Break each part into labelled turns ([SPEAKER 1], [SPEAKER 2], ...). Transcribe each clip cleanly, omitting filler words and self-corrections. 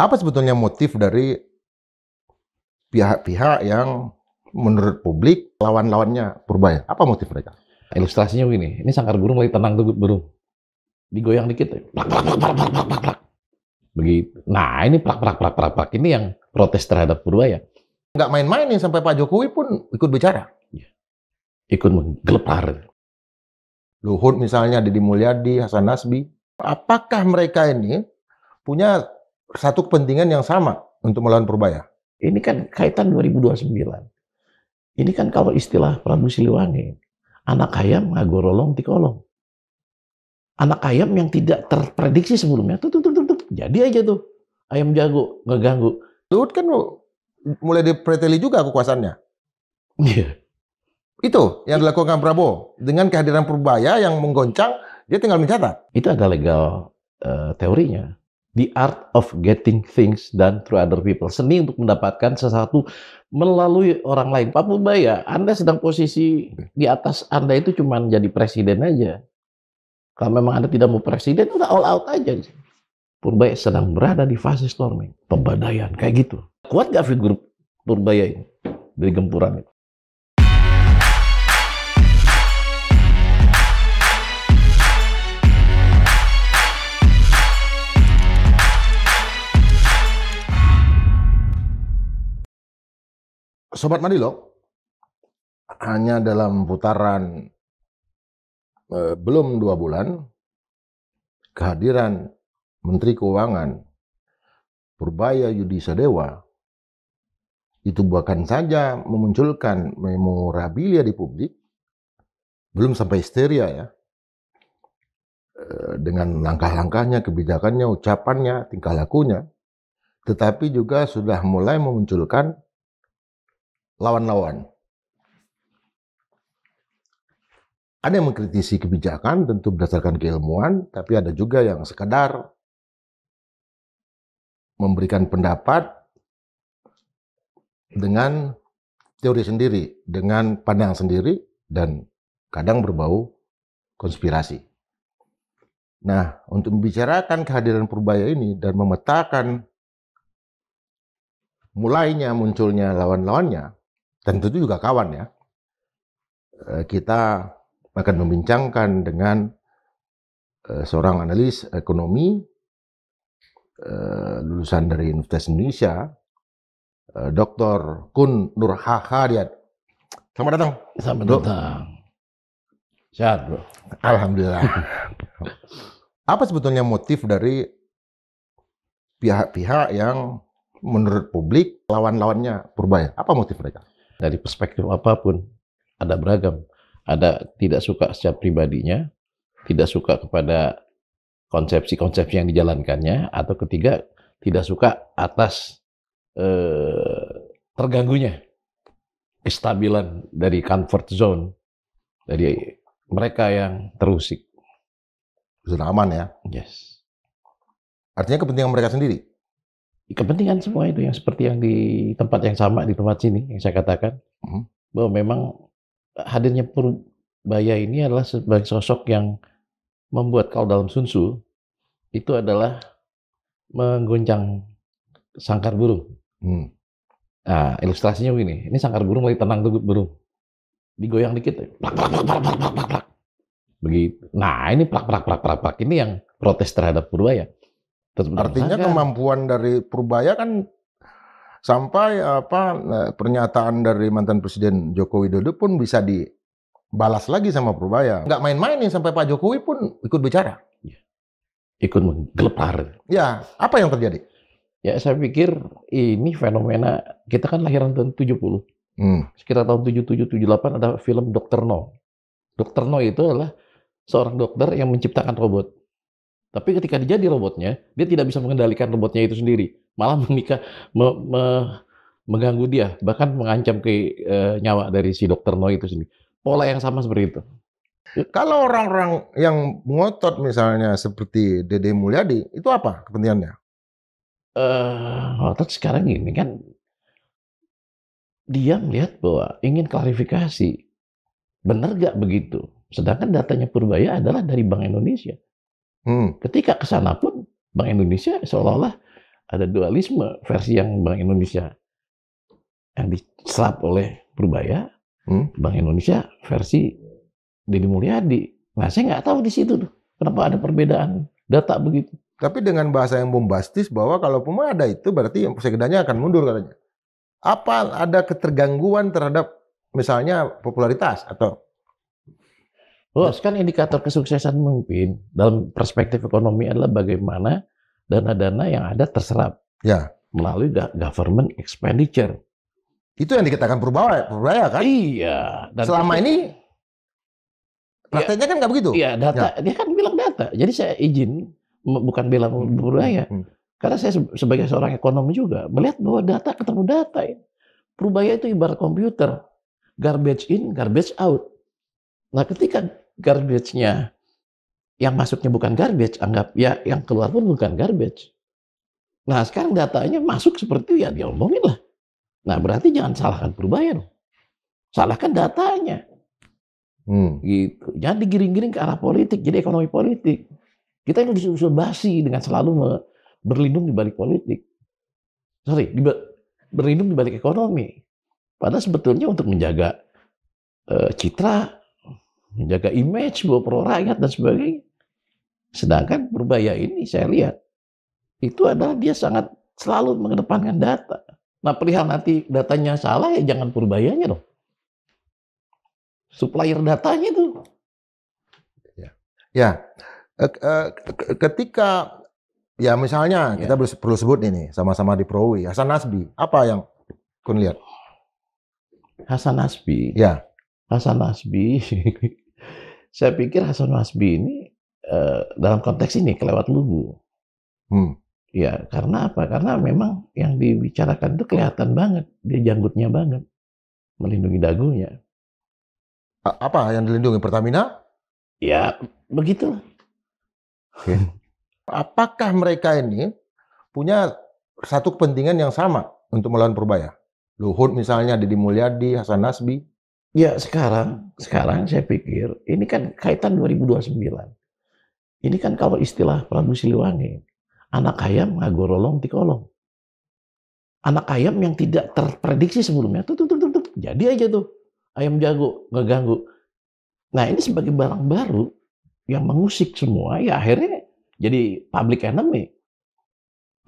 [SPEAKER 1] Apa sebetulnya motif dari pihak-pihak yang menurut publik lawan-lawannya Purbaya? Apa motif mereka?
[SPEAKER 2] Ilustrasinya begini, ini sangkar burung lagi tenang tuh burung. Digoyang dikit, plak, plak, plak, plak, plak, plak, plak, plak. Begitu. Nah, ini plak, plak, plak, plak, plak. Ini yang protes terhadap Purbaya.
[SPEAKER 1] Nggak main-main nih, sampai Pak Jokowi pun ikut bicara.
[SPEAKER 2] Ikut menggelepar.
[SPEAKER 1] Luhut misalnya, Deddy Mulyadi, Hasan Nasbi. Apakah mereka ini punya satu kepentingan yang sama untuk melawan Purbaya?
[SPEAKER 2] Ini kan kaitan 2029. Ini kan kalau istilah Prabu Siliwangi, anak ayam ngagorolong tikolong. Anak ayam yang tidak terprediksi sebelumnya, tuh, jadi aja tuh. Ayam jago, ngeganggu.
[SPEAKER 1] Luhut kan mulai dipreteli juga kekuasaannya.
[SPEAKER 2] Iya.
[SPEAKER 1] Itu yang dilakukan Prabowo. Dengan kehadiran Purbaya yang menggoncang, dia tinggal mencatat.
[SPEAKER 2] Itu ada legal teorinya. The art of getting things done through other people. Seni untuk mendapatkan sesuatu melalui orang lain. Pak Purbaya, Anda sedang posisi di atas Anda itu cuma jadi presiden aja. Kalau memang Anda tidak mau presiden, udah all out aja. Purbaya sedang berada di fase storming. Pembadaian, kayak gitu. Kuat gak figur Purbaya ini dari gempuran itu?
[SPEAKER 1] Sobat Madilog, hanya dalam putaran belum 2 bulan, kehadiran Menteri Keuangan Purbaya Yudi Sadewa itu bukan saja memunculkan memorabilia di publik, belum sampai histeria ya, dengan langkah-langkahnya, kebijakannya, ucapannya, tingkah lakunya, tetapi juga sudah mulai memunculkan lawan-lawan. Ada yang mengkritisi kebijakan tentu berdasarkan keilmuan, tapi ada juga yang sekadar memberikan pendapat dengan teori sendiri, dengan pandangan sendiri, dan kadang berbau konspirasi. Nah, untuk membicarakan kehadiran Purbaya ini dan memetakan mulainya munculnya lawan-lawannya, dan tentu juga kawan ya, kita akan membincangkan dengan seorang analis ekonomi lulusan dari Universitas Indonesia, Dr. Kun Nur Hadiat. Selamat datang.
[SPEAKER 2] Selamat
[SPEAKER 1] Bro.
[SPEAKER 2] datang. Sehat, bro.
[SPEAKER 1] Alhamdulillah. Apa sebetulnya motif dari pihak-pihak yang menurut publik lawan-lawannya Purbaya? Apa motif mereka?
[SPEAKER 2] Dari perspektif apapun, ada beragam. Ada tidak suka secara pribadinya, tidak suka kepada konsepsi-konsepsi yang dijalankannya, atau ketiga, tidak suka atas terganggunya kestabilan dari comfort zone, dari mereka yang terusik.
[SPEAKER 1] Zona aman ya?
[SPEAKER 2] Yes.
[SPEAKER 1] Artinya kepentingan mereka sendiri?
[SPEAKER 2] Kepentingan semua itu, yang seperti yang di tempat yang sama, di tempat sini, yang saya katakan, bahwa memang hadirnya Purbaya ini adalah sebagai sosok yang membuat kalau dalam Sun Tzu itu adalah menggoncang sangkar burung. Nah, ilustrasinya begini, ini sangkar burung lagi tenang tuh burung. Digoyang dikit, plak, plak, plak, plak, plak, plak, plak. Begitu. Nah, ini plak, plak, plak, plak, plak. Ini yang protes terhadap Purbaya.
[SPEAKER 1] Artinya kemampuan dari Purbaya kan sampai pernyataan dari mantan Presiden Joko Widodo pun bisa dibalas lagi sama Purbaya. Nggak main-main nih, sampai Pak Jokowi pun ikut bicara.
[SPEAKER 2] Ikut menggelepar.
[SPEAKER 1] Ya, apa yang terjadi?
[SPEAKER 2] Ya, saya pikir ini fenomena, kita kan lahiran tahun 70. Sekitar tahun 77, 78 ada film Dr. No. Dr. No itu adalah seorang dokter yang menciptakan robot. Tapi ketika dia jadi robotnya, dia tidak bisa mengendalikan robotnya itu sendiri. Malah mengganggu dia, bahkan mengancam ke nyawa dari si Dr. No itu sendiri. Pola yang sama seperti itu.
[SPEAKER 1] Kalau orang-orang yang ngotot misalnya seperti Deddy Mulyadi, itu apa kepentingannya?
[SPEAKER 2] Ngotot sekarang ini kan, dia melihat bahwa ingin klarifikasi. Benar gak begitu? Sedangkan datanya Purbaya adalah dari Bank Indonesia. Ketika ke sana pun Bank Indonesia seolah-olah ada dualisme versi yang Bank Indonesia yang diserap oleh Purbaya, Bank Indonesia versi Deddy Mulyadi. Nah, saya nggak tahu di situ tuh kenapa ada perbedaan data begitu.
[SPEAKER 1] Tapi dengan bahasa yang bombastis bahwa kalau Puma ada itu berarti sekdanya akan mundur katanya. Apa ada ketergangguan terhadap misalnya popularitas atau?
[SPEAKER 2] Kan indikator kesuksesan pemimpin dalam perspektif ekonomi adalah bagaimana dana-dana yang ada terserap melalui government expenditure.
[SPEAKER 1] Itu yang dikatakan Purbaya kan?
[SPEAKER 2] Iya.
[SPEAKER 1] Dan selama ini prakteknya kan nggak begitu?
[SPEAKER 2] Iya, data. Dia kan bilang data. Jadi saya izin, bukan bela Purbaya. Karena saya sebagai seorang ekonom juga melihat bahwa data ketemu data. Purbaya itu ibarat komputer. Garbage in, garbage out. Nah, ketika garbage-nya yang masuknya bukan garbage, anggap ya yang keluar pun bukan garbage. Nah, sekarang datanya masuk seperti itu, ya diomongin lah. Nah, berarti jangan salahkan Purbaya dong. Salahkan datanya. Gitu. Jangan digiring-giring ke arah politik, jadi ekonomi politik. Kita ini disusul basi dengan selalu berlindung di balik politik. Berlindung di balik ekonomi. Padahal sebetulnya untuk menjaga citra, menjaga image buat pro rakyat dan sebagainya. Sedangkan Purbaya ini saya lihat itu adalah dia sangat selalu mengedepankan data. Nah, perihal nanti datanya salah ya jangan Purbayanya dong. Supplier datanya itu.
[SPEAKER 1] Ya. Ketika ya misalnya kita perlu sebut ini sama-sama di Prowi, Hasan Nasbi, apa yang kun lihat?
[SPEAKER 2] Hasan Nasbi.
[SPEAKER 1] Ya.
[SPEAKER 2] Hasan Nasbi. Saya pikir Hasan Nasbi ini dalam konteks ini kelewat lugu. Ya, karena apa? Karena memang yang dibicarakan itu kelihatan banget. Dia janggutnya banget. Melindungi dagunya.
[SPEAKER 1] Apa yang dilindungi? Pertamina?
[SPEAKER 2] Ya, begitu.
[SPEAKER 1] Apakah mereka ini punya satu kepentingan yang sama untuk melawan Purbaya? Luhut misalnya, Deddy Mulyadi, Hasan Nasbi?
[SPEAKER 2] Ya, sekarang saya pikir, ini kan kaitan 2029. Ini kan kalau istilah Prabu Siliwangi, anak ayam ngagorolong tikolong. Anak ayam yang tidak terprediksi sebelumnya, tuh, jadi aja tuh. Ayam jago, ngeganggu. Nah, ini sebagai barang baru yang mengusik semua, ya akhirnya jadi public enemy.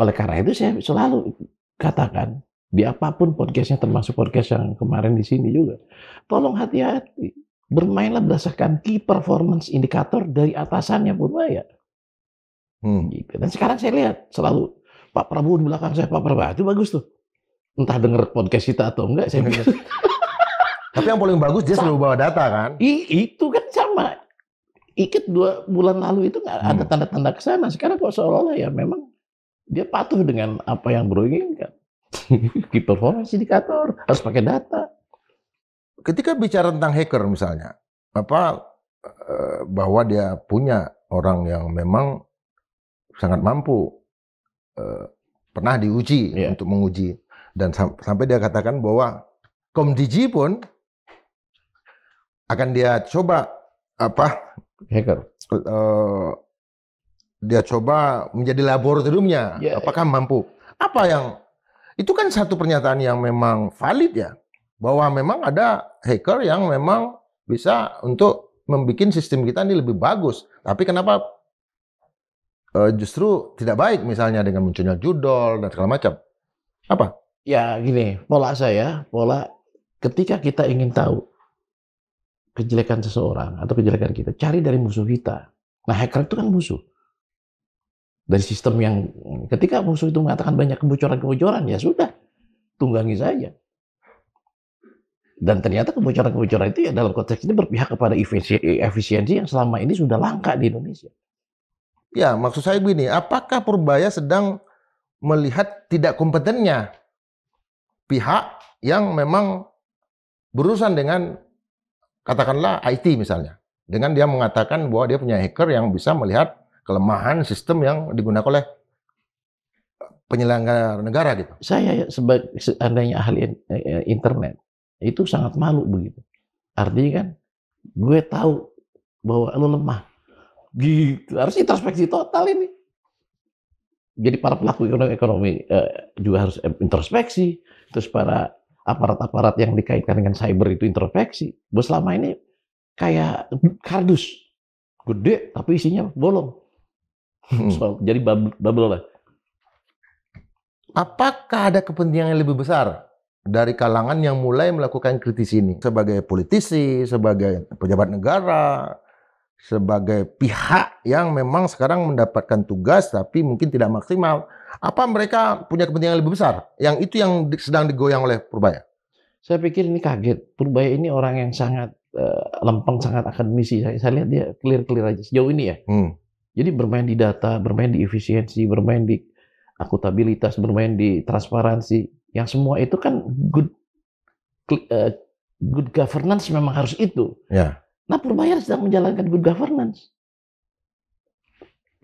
[SPEAKER 2] Oleh karena itu saya selalu katakan, di apapun podcastnya, termasuk podcast yang kemarin di sini juga, tolong hati-hati. Bermainlah berdasarkan key performance indikator dari atasannya Purbaya. Gitu. Dan sekarang saya lihat selalu Pak Prabowo di belakang saya, Pak Prabowo itu bagus tuh. Entah denger podcast kita atau enggak, saya pikir.
[SPEAKER 1] Tapi yang paling bagus dia selalu bawa data kan?
[SPEAKER 2] Itu kan sama. Ikut 2 bulan lalu itu nggak ada tanda-tanda ke sana. Sekarang kok seolah-olah ya memang dia patuh dengan apa yang Bro inginkan. Key performance indikator harus pakai data.
[SPEAKER 1] Ketika bicara tentang hacker misalnya, bahwa dia punya orang yang memang sangat mampu, pernah diuji untuk menguji, dan sampai dia katakan bahwa Komdiji pun akan dia coba
[SPEAKER 2] hacker.
[SPEAKER 1] Dia coba menjadi laboratoriumnya, apakah mampu? Apa yang itu kan satu pernyataan yang memang valid ya, bahwa memang ada hacker yang memang bisa untuk membuat sistem kita ini lebih bagus. Tapi kenapa justru tidak baik misalnya dengan munculnya judol dan segala macam? Apa?
[SPEAKER 2] Ya gini, pola ketika kita ingin tahu kejelekan seseorang atau kejelekan kita, cari dari musuh kita. Nah, hacker itu kan musuh. Dari sistem yang ketika musuh itu mengatakan banyak kebocoran-kebocoran, ya sudah, tunggangi saja. Dan ternyata kebocoran-kebocoran itu ya dalam konteks ini berpihak kepada efisiensi yang selama ini sudah langka di Indonesia.
[SPEAKER 1] Ya, maksud saya begini, apakah Purbaya sedang melihat tidak kompetennya pihak yang memang berurusan dengan katakanlah IT misalnya, dengan dia mengatakan bahwa dia punya hacker yang bisa melihat kelemahan sistem yang digunakan oleh penyelenggara negara gitu.
[SPEAKER 2] Saya seandainya ahli internet itu sangat malu begitu. Artinya kan gue tahu bahwa lo lemah. Gitu. Harus introspeksi total ini. Jadi para pelaku ekonomi juga harus introspeksi, terus para aparat-aparat yang dikaitkan dengan cyber itu introspeksi. Bos selama ini kayak kardus, gede tapi isinya bolong. So, jadi bubble lah.
[SPEAKER 1] Apakah ada kepentingan yang lebih besar dari kalangan yang mulai melakukan kritis ini? Sebagai politisi, sebagai pejabat negara, sebagai pihak yang memang sekarang mendapatkan tugas tapi mungkin tidak maksimal. Apa mereka punya kepentingan yang lebih besar? Yang itu yang sedang digoyang oleh Purbaya?
[SPEAKER 2] Saya pikir ini kaget. Purbaya ini orang yang sangat lempeng, sangat akademisi. Saya lihat dia clear aja sejauh ini ya. Jadi bermain di data, bermain di efisiensi, bermain di akuntabilitas, bermain di transparansi. Yang semua itu kan good governance memang harus itu.
[SPEAKER 1] Ya.
[SPEAKER 2] Nah, Purbaya sedang menjalankan good governance.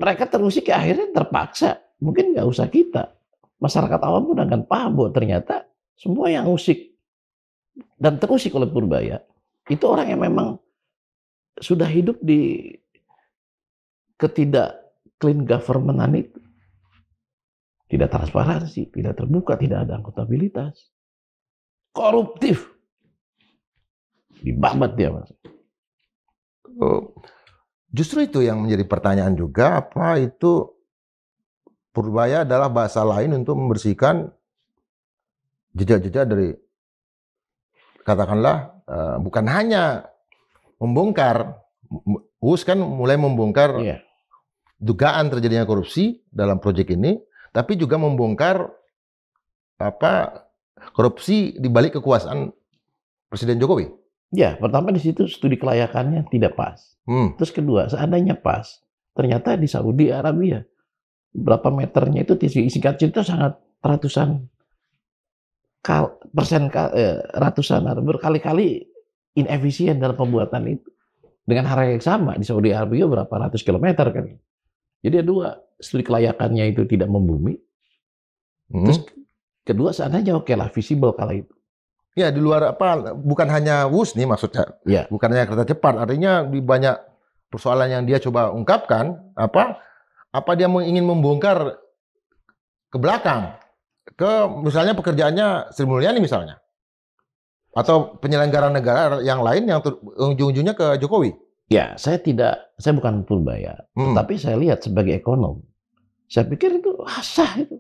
[SPEAKER 2] Mereka terusik akhirnya terpaksa. Mungkin nggak usah kita. Masyarakat awam pun akan paham bahwa ternyata semua yang usik dan terusik oleh Purbaya itu orang yang memang sudah hidup di ketidak clean government itu. Tidak transparansi, tidak terbuka, tidak ada akuntabilitas. Koruptif. Dibabat dia, Mas.
[SPEAKER 1] Justru itu yang menjadi pertanyaan juga, apa itu Purbaya adalah bahasa lain untuk membersihkan jejak-jejak dari, katakanlah, bukan hanya membongkar, US kan mulai membongkar dugaan terjadinya korupsi dalam proyek ini, tapi juga membongkar korupsi di balik kekuasaan Presiden Jokowi.
[SPEAKER 2] Ya, pertama di situ studi kelayakannya tidak pas. Terus kedua, seandainya pas, ternyata di Saudi Arabia berapa meternya itu singkat cerita sangat ratusan berkali-kali inefisien dalam pembuatan itu. Dengan harga yang sama di Saudi Arabia berapa ratus kilometer kan. Jadi dua, studi kelayakannya itu tidak membumi. Terus kedua, seandainya oke lah, visible kala itu.
[SPEAKER 1] Ya, di luar bukan hanya WUS nih maksudnya.
[SPEAKER 2] Ya.
[SPEAKER 1] Bukan hanya kereta cepat, artinya di banyak persoalan yang dia coba ungkapkan, apa dia ingin membongkar ke belakang, ke misalnya pekerjaannya Sri Mulyani misalnya. Atau penyelenggara negara yang lain yang ujung-ujungnya ke Jokowi.
[SPEAKER 2] Ya, saya bukan Purbaya, tetapi saya lihat sebagai ekonom. Saya pikir itu sah itu.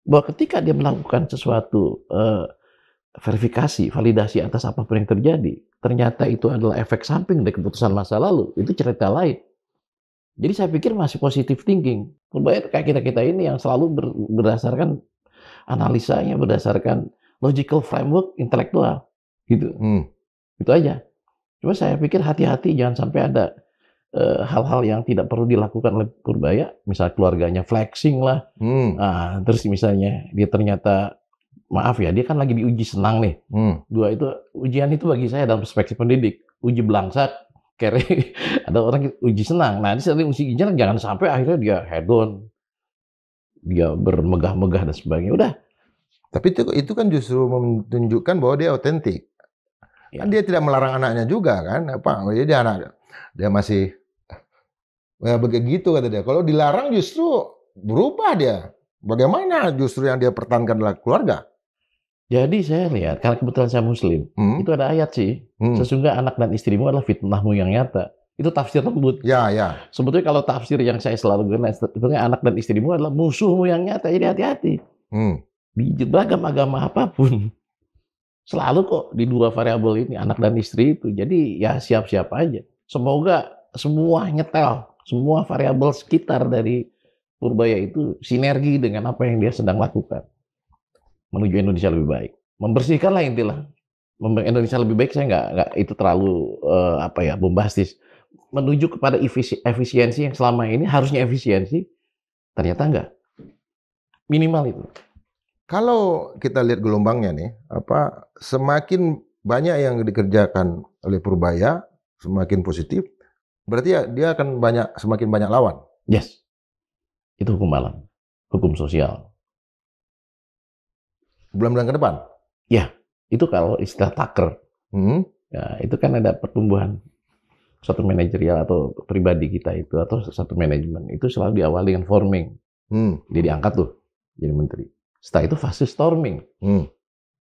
[SPEAKER 2] Bahwa ketika dia melakukan sesuatu verifikasi, validasi atas apapun yang terjadi, ternyata itu adalah efek samping dari keputusan masa lalu, itu cerita lain. Jadi saya pikir masih positive thinking. Purbaya kayak kita ini yang selalu berdasarkan analisanya, berdasarkan logical framework intelektual. Gitu. Itu aja. Cuma saya pikir hati-hati jangan sampai ada hal-hal yang tidak perlu dilakukan oleh Purbaya, misal keluarganya flexing lah. Nah, terus misalnya dia ternyata maaf ya, dia kan lagi diuji senang nih. Dua itu ujian itu bagi saya dalam perspektif pendidik, uji belangsak, ada orang uji senang. Nah, di saat uji senang jangan sampai akhirnya dia head on, dia bermegah-megah dan sebagainya. Udah.
[SPEAKER 1] Tapi itu kan justru menunjukkan bahwa dia otentik. Ya. Kan dia tidak melarang anaknya juga kan, dia masih begitu kata dia. Kalau dilarang justru berubah dia. Bagaimana justru yang dia pertahankan adalah keluarga?
[SPEAKER 2] Jadi saya lihat, karena kebetulan saya Muslim, itu ada ayat sih. Sesungguhnya anak dan istrimu adalah fitnahmu yang nyata. Itu tafsir lembut.
[SPEAKER 1] Ya.
[SPEAKER 2] Sebetulnya kalau tafsir yang saya selalu gunakan, sebetulnya anak dan istrimu adalah musuhmu yang nyata. Jadi hati-hati. Di beragam agama apapun, selalu kok di dua variabel ini, anak dan istri itu. Jadi ya siap-siap aja. Semoga semua nyetel, semua variabel sekitar dari Purbaya itu sinergi dengan apa yang dia sedang lakukan. Menuju Indonesia lebih baik. Membersihkanlah intilah. Indonesia lebih baik saya nggak itu terlalu bombastis. Menuju kepada efisiensi yang selama ini harusnya efisiensi, ternyata enggak. Minimal itu.
[SPEAKER 1] Kalau kita lihat gelombangnya nih, semakin banyak yang dikerjakan oleh Purbaya, semakin positif, berarti dia akan semakin banyak lawan.
[SPEAKER 2] Yes. Itu hukum alam, hukum sosial.
[SPEAKER 1] Bulan-bulan ke depan?
[SPEAKER 2] Ya, itu kalau istilah Tucker. Ya, itu kan ada pertumbuhan suatu manajerial atau pribadi kita itu, atau satu manajemen, itu selalu diawali dengan forming. Dia diangkat tuh jadi menteri. Setelah itu fase storming.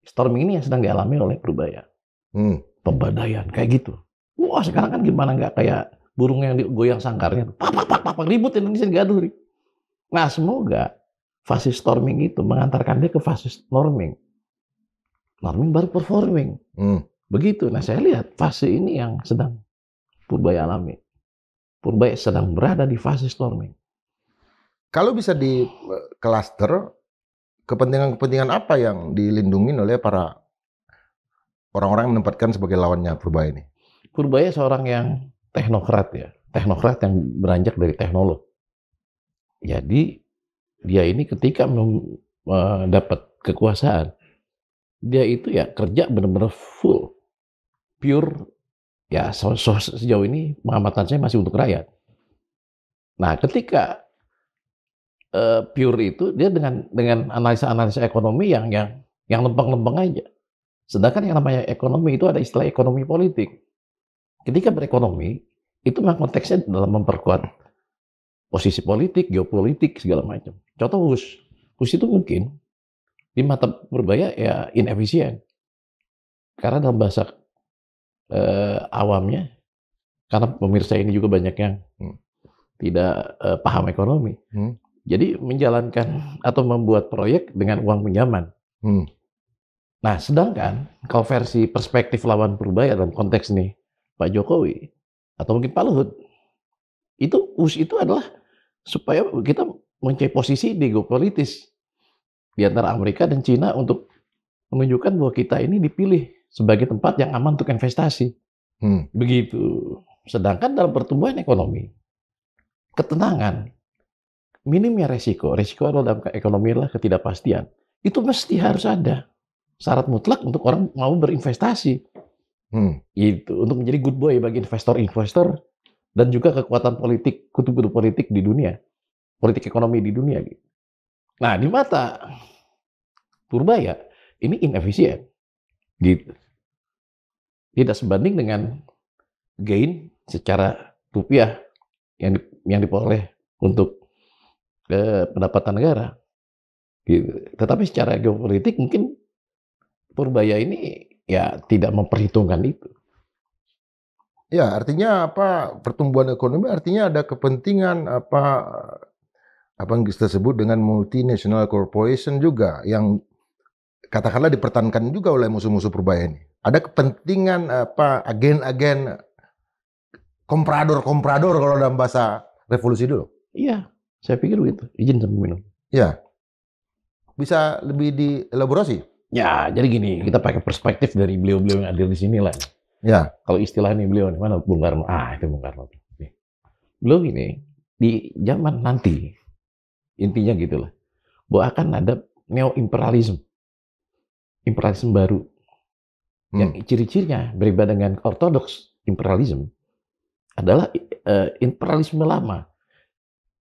[SPEAKER 2] Storming ini yang sedang dialami oleh Purbaya. Pembadaian kayak gitu. Wah, sekarang kan gimana nggak kayak burung yang digoyang sangkarnya. Pak, ribut Indonesia gaduh. Nah, semoga fase storming itu mengantarkan dia ke fase norming. Norming baru performing. Begitu. Nah, saya lihat fase ini yang sedang Purbaya alami. Purbaya sedang berada di fase storming.
[SPEAKER 1] Kalau bisa di cluster, kepentingan-kepentingan apa yang dilindungi oleh para orang-orang yang menempatkan sebagai lawannya Purbaya ini?
[SPEAKER 2] Purbaya seorang yang teknokrat ya. Teknokrat yang beranjak dari teknolog. Jadi dia ini ketika mendapat kekuasaan, dia itu ya kerja benar-benar full, pure, ya sejauh ini pengamatan saya masih untuk rakyat. Nah, ketika pure itu dia dengan analisa-analisa ekonomi yang lempeng-lempeng aja. Sedangkan yang namanya ekonomi itu ada istilah ekonomi politik. Ketika berekonomi, itu memang konteksnya dalam memperkuat posisi politik, geopolitik, segala macam. Contoh WUS. WUS itu mungkin di mata Purbaya ya inefisien. Karena dalam bahasa awamnya, karena pemirsa ini juga banyak yang tidak paham ekonomi. Jadi menjalankan atau membuat proyek dengan uang pinjaman. Nah, sedangkan kalau versi perspektif lawan Purbaya dalam konteks nih, Pak Jokowi atau mungkin Pak Luhut, itu WUS itu adalah supaya kita mencari posisi di geopolitis di antara Amerika dan Cina untuk menunjukkan bahwa kita ini dipilih sebagai tempat yang aman untuk investasi. Begitu. Sedangkan dalam pertumbuhan ekonomi, ketenangan, minimnya resiko adalah dalam ekonomi adalah ketidakpastian. Itu mesti harus ada syarat mutlak untuk orang mau berinvestasi. Itu untuk menjadi good boy bagi investor-investor dan juga kekuatan politik, kutub-kutub politik di dunia, politik ekonomi di dunia. Nah, di mata Purbaya ini inefisien, gitu. Tidak sebanding dengan gain secara rupiah yang diperoleh untuk pendapatan negara. Gitu. Tetapi secara geopolitik mungkin Purbaya ini ya tidak memperhitungkan itu.
[SPEAKER 1] Ya, artinya apa? Pertumbuhan ekonomi artinya ada kepentingan apa yang kita sebut dengan multinational corporation juga yang katakanlah dipertahankan juga oleh musuh-musuh Purbaya ini. Ada kepentingan apa agen-agen komprador kalau dalam bahasa revolusi dulu.
[SPEAKER 2] Iya, saya pikir begitu. Izin sambil minum.
[SPEAKER 1] Ya. Bisa lebih dielaborasi?
[SPEAKER 2] Ya, jadi gini, kita pakai perspektif dari beliau-beliau yang hadir di sini lah.
[SPEAKER 1] Ya.
[SPEAKER 2] Kalau istilah ini beliau, mana Bung Karno? Itu Bung Karno. Beliau ini, di zaman nanti, intinya gitulah, bahwa akan ada neo-imperialisme. Imperialisme baru. Yang ciri-cirinya berbeda dengan ortodoks imperialisme adalah imperialisme lama.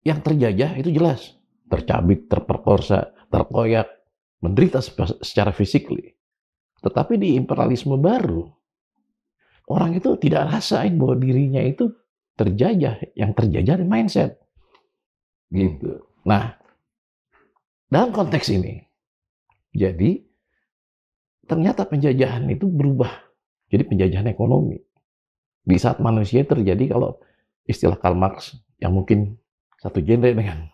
[SPEAKER 2] Yang terjajah itu jelas. Tercabik, terperkosa, terkoyak, menderita secara fisikly. Tetapi di imperialisme baru, orang itu tidak rasain bahwa dirinya itu terjajah. Yang terjajah di mindset. Gitu. Nah, dalam konteks ini, jadi ternyata penjajahan itu berubah. Jadi penjajahan ekonomi. Di saat manusia terjadi, kalau istilah Karl Marx, yang mungkin satu genre dengan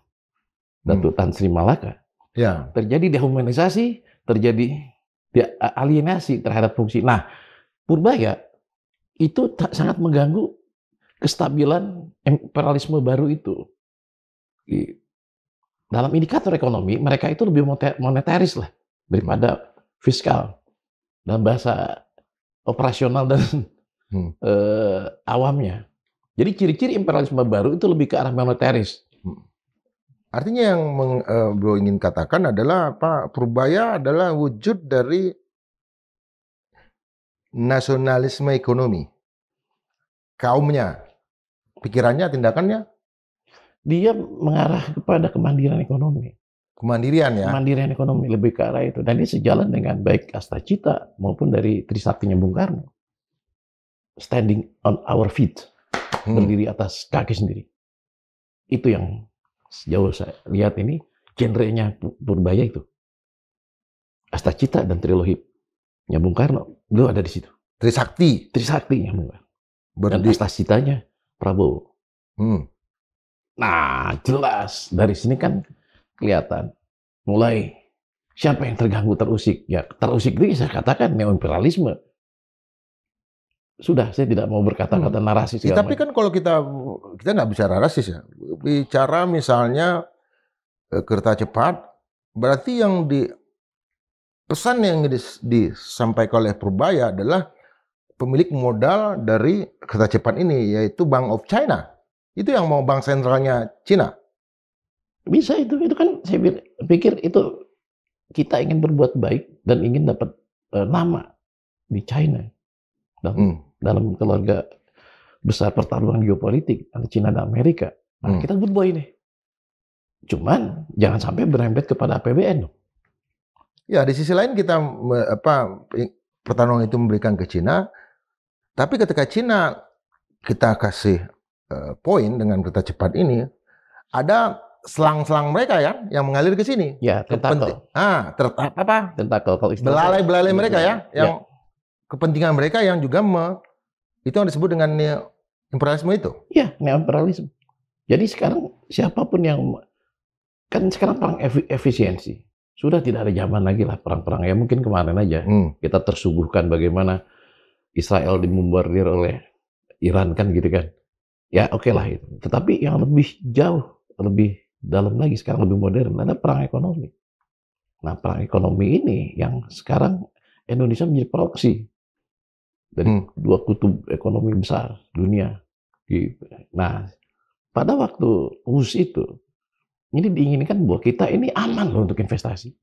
[SPEAKER 2] Datuk Tan Sri Malaka,
[SPEAKER 1] ya.
[SPEAKER 2] Terjadi dehumanisasi, terjadi alienasi terhadap fungsi. Nah, Purbaya itu sangat mengganggu kestabilan imperialisme baru itu. Dalam indikator ekonomi, mereka itu lebih monetaris lah daripada fiskal. Dalam bahasa operasional dan awamnya. Jadi ciri-ciri imperialisme baru itu lebih ke arah monetaris.
[SPEAKER 1] Artinya yang beliau ingin katakan adalah apa? Purbaya adalah wujud dari nasionalisme ekonomi. Kaumnya, pikirannya, tindakannya?
[SPEAKER 2] Dia mengarah kepada kemandirian ekonomi.
[SPEAKER 1] Kemandirian ya?
[SPEAKER 2] Kemandirian ekonomi, lebih ke arah itu. Dan ini sejalan dengan baik Astacita maupun dari Trisaktinya Bung Karno. Standing on our feet. Berdiri atas kaki sendiri. Itu yang sejauh saya lihat ini genrenya Purbaya itu Astacita dan triloginya Bung Karno, beliau ada di situ.
[SPEAKER 1] Trisakti.
[SPEAKER 2] Trisaktinya Bung Karno. Dan Astacitanya Prabowo. Nah, jelas dari sini kan kelihatan mulai siapa yang terganggu, terusik. Ya, terusik itu saya katakan neoimperialisme. Sudah, saya tidak mau berkata-kata narasi.
[SPEAKER 1] Ya, tapi kan kalau kita nggak bicara rasis ya, bicara misalnya kereta cepat, berarti yang pesan yang disampaikan oleh Purbaya adalah pemilik modal dari kereta cepat ini, yaitu Bank of China. Itu yang mau bank sentralnya Cina.
[SPEAKER 2] Bisa itu kan saya pikir itu kita ingin berbuat baik dan ingin dapat nama di China dalam keluarga besar pertarungan geopolitik antara Cina dan Amerika. Nah, kita berbuat ini. Cuman jangan sampai berembet kepada APBN.
[SPEAKER 1] Ya, di sisi lain kita pertarungan itu memberikan ke Cina, tapi ketika Cina kita kasih poin dengan kereta cepat ini, ada selang-selang mereka ya yang mengalir ke sini.
[SPEAKER 2] Ya, tentakel.
[SPEAKER 1] Tentakel kalau belalai-belalai mereka ya, yang kepentingan mereka yang juga itu yang disebut dengan imperialisme itu.
[SPEAKER 2] Ya, neoimperialisme. Jadi sekarang siapapun yang kan sekarang perang efisiensi. Sudah tidak ada zaman lagi lah perang-perang. Ya mungkin kemarin aja kita tersuguhkan bagaimana Israel dibombardir oleh Iran kan gitu kan. Ya oke lah itu. Tetapi yang lebih jauh, lebih dalam lagi sekarang lebih modern ada perang ekonomi. Nah perang ekonomi ini yang sekarang Indonesia menjadi proksi dari dua kutub ekonomi besar dunia. Gitu. Nah pada waktu UUS itu ini diinginkan bahwa kita ini aman loh untuk investasi.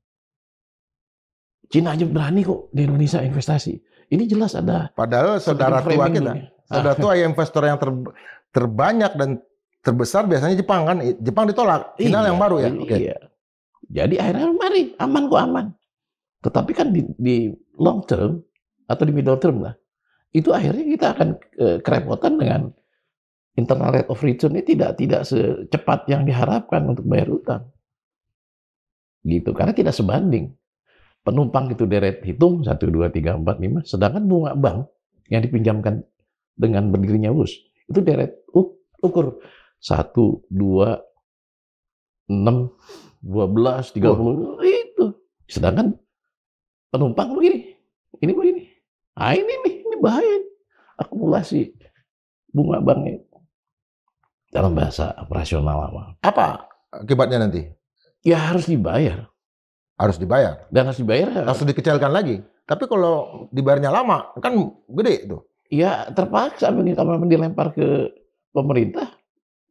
[SPEAKER 2] Cina aja berani kok di Indonesia investasi. Ini jelas ada.
[SPEAKER 1] Padahal saudara tua kita, saudara tua investor yang terbanyak dan terbesar biasanya Jepang kan. Jepang ditolak. Cina yang baru ya.
[SPEAKER 2] Iya. Jadi akhirnya mari aman kok aman. Tetapi kan di long term atau di middle term lah, itu akhirnya kita akan kerepotan dengan internal rate of return ini tidak secepat yang diharapkan untuk bayar utang. Gitu, karena tidak sebanding. Penumpang itu deret hitung 1, 2, 3, 4, 5, sedangkan bunga bank yang dipinjamkan dengan berdirinya UUS itu deret ukur 1, 2, 6, 12, 30 itu. Sedangkan penumpang begini. Ah ini bahaya. Akumulasi bunga banknya. Dalam bahasa operasional
[SPEAKER 1] apa akibatnya nanti?
[SPEAKER 2] Ya harus dibayar.
[SPEAKER 1] Harus dibayar.
[SPEAKER 2] Dan harus dibayar.
[SPEAKER 1] Harus dikecilkan lagi. Tapi kalau dibayarnya lama, kan gede itu.
[SPEAKER 2] Ya terpaksa kalau dilempar ke pemerintah,